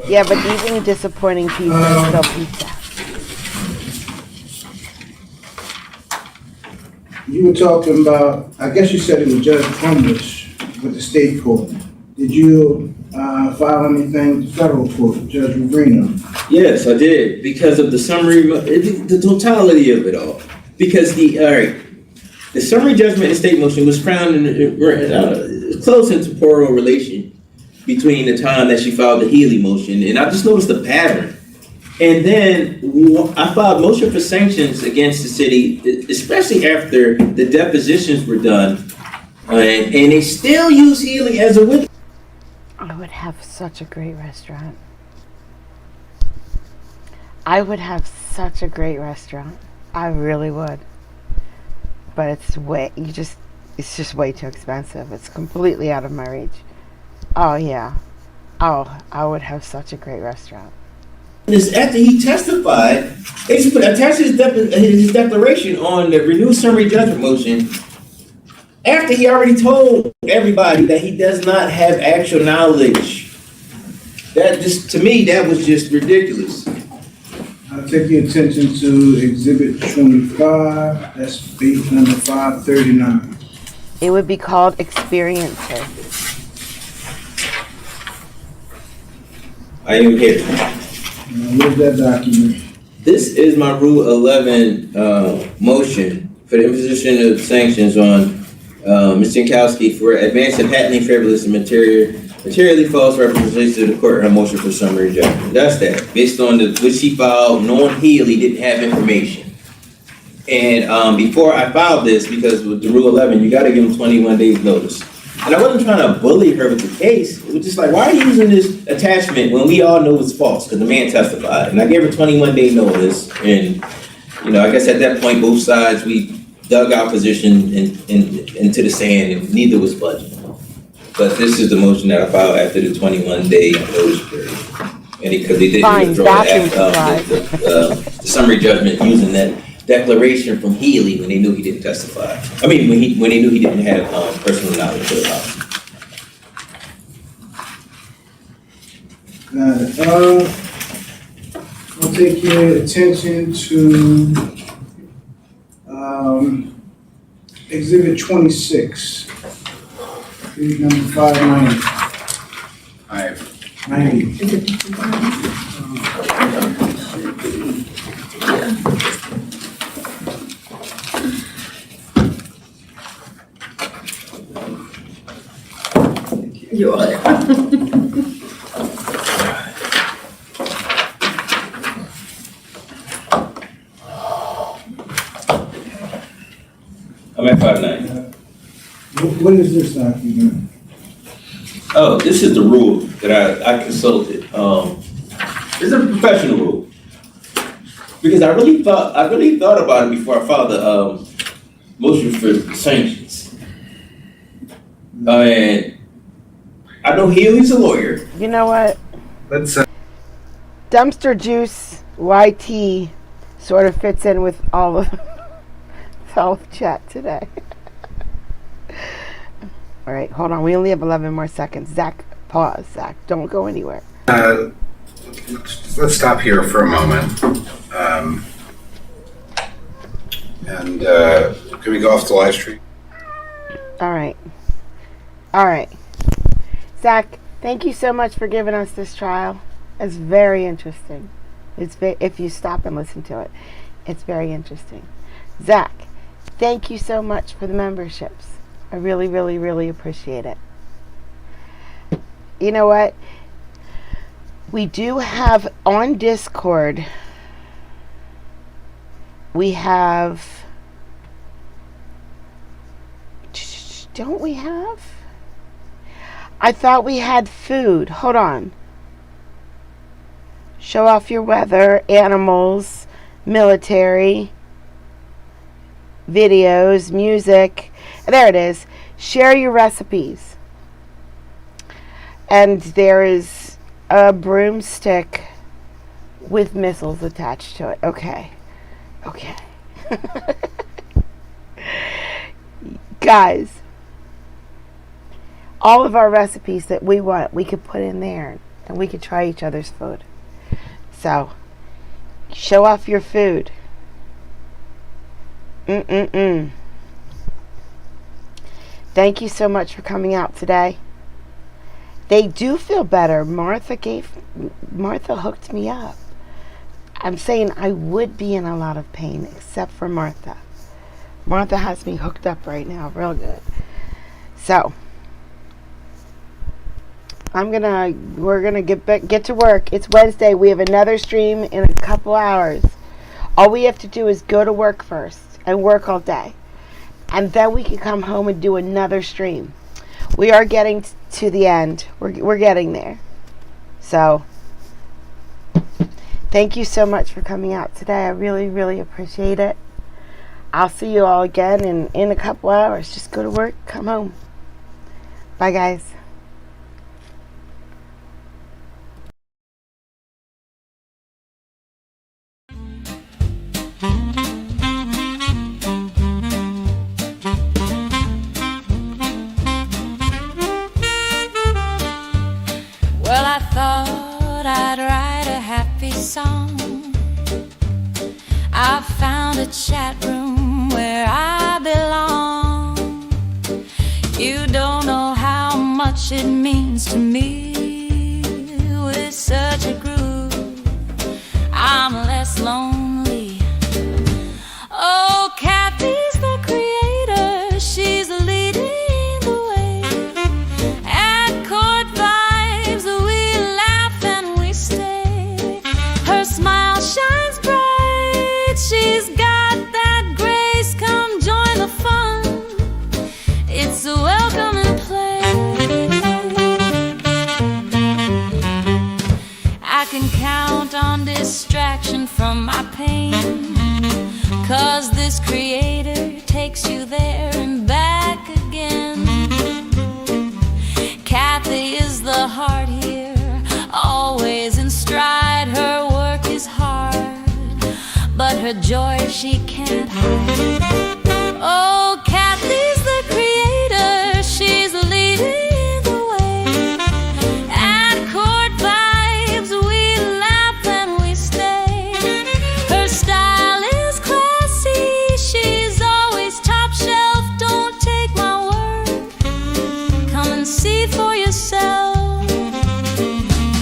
Yeah, but even disappointing people are still pizza. You were talking about, I guess you said it was Judge Crumlish with the state court. Did you file anything to federal court, Judge Rubino? Yes, I did, because of the summary, the totality of it all. Because the summary judgment and state motion was found in close and temporal relation between the time that she filed the Healy motion, and I just noticed the pattern. And then I filed motion for sanctions against the city, especially after the depositions were done, and they still use Healy as a witness. I would have such a great restaurant. I would have such a great restaurant. I really would. But it's just way too expensive. It's completely out of my reach. Oh yeah. Oh, I would have such a great restaurant. After he testified, they just attached his declaration on the renewed summary judgment motion after he already told everybody that he does not have actual knowledge. That just, to me, that was just ridiculous. I'll take your attention to Exhibit 25, that's page number 539. It would be called Experiencer. I am here. Where's that document? This is my Rule 11 motion for the imposition of sanctions on Ms. Jankowski for advancing patently frivolous and materially false representation to the court in her motion for summary judgment. That's that. Based on which she filed, knowing Healy didn't have information. And before I filed this, because with the Rule 11, you got to give them 21 days notice. And I wasn't trying to bully her with the case. It was just like, why are you using this attachment when we all know it's false? Because the man testified. And I gave her 21-day notice. And, I guess at that point, both sides, we dug our position into the sand, and neither was budging. But this is the motion that I filed after the 21-day notice period. And because they didn't Fine, withdraw that's the summary judgment using that declaration from Healy when they knew he didn't testify. I mean, when they knew he didn't have personal knowledge of the law. I'll take your attention to Exhibit 26, page number 590. 590. You are. I'm at 590. What is this document? Oh, this is the rule that I consulted. It's a professional rule. Because I really thought about it before I filed the motion for sanctions. And I know Healy's a lawyer. You know what? Let's Dumpster Juice YT sort of fits in with all of chat today. All right, hold on. We only have 11 more seconds. Zach, pause. Zach, don't go anywhere. let's stop here for a moment. And can we go off the live stream? All right. All right. Zach, thank you so much for giving us this trial. It's very interesting. If you stop and listen to it, it's very interesting. Zach, thank you so much for the memberships. I really, really, really appreciate it. You know what? We do have on Discord, we have, don't we have? I thought we had food. Hold on. Show off your weather, animals, military, videos, music. There it is. Share your recipes. And there is a broomstick with missiles attached to it. Okay. Okay. Guys, all of our recipes that we want, we could put in there and we could try each other's food. So, show off your food. Thank you so much for coming out today. They do feel better. Martha hooked me up. I'm saying I would be in a lot of pain except for Martha. Martha has me hooked up right now, real good. So, we're gonna get to work. It's Wednesday. We have another stream in a couple hours. All we have to do is go to work first and work all day, and then we can come home and do another stream. We are getting to the end. We're getting there. So, thank you so much for coming out today. I really, really appreciate it. I'll see you all again in a couple hours. Just go to work, come home. Bye, guys. Well, I thought I'd write a happy song. I found a chat room where I belong. You don't know how much it means to me. With such a groove, I'm less lonely. Oh, Kathy's the creator, she's leading the way. At Chord Vibes, we laugh and we stay. Her smile shines bright, she's got that grace. Come join the fun, it's a welcome and play. I can count on distraction from my pain, 'cause this creator takes you there and back again. Kathy is the heart here, always in stride. Her work is hard, but her joy she can't hide. Oh, Kathy's the creator, she's leading the way. At Chord Vibes, we laugh and we stay. Her style is classy, she's always top shelf. Don't take my word, come and see for yourself.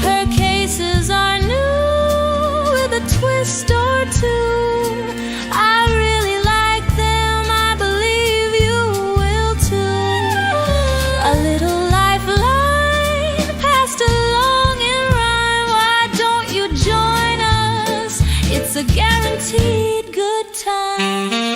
Her cases are new with a twist or two. I really like them, I believe you will too. A little lifeline passed along in rhyme. Why don't you join us? It's a guaranteed good time.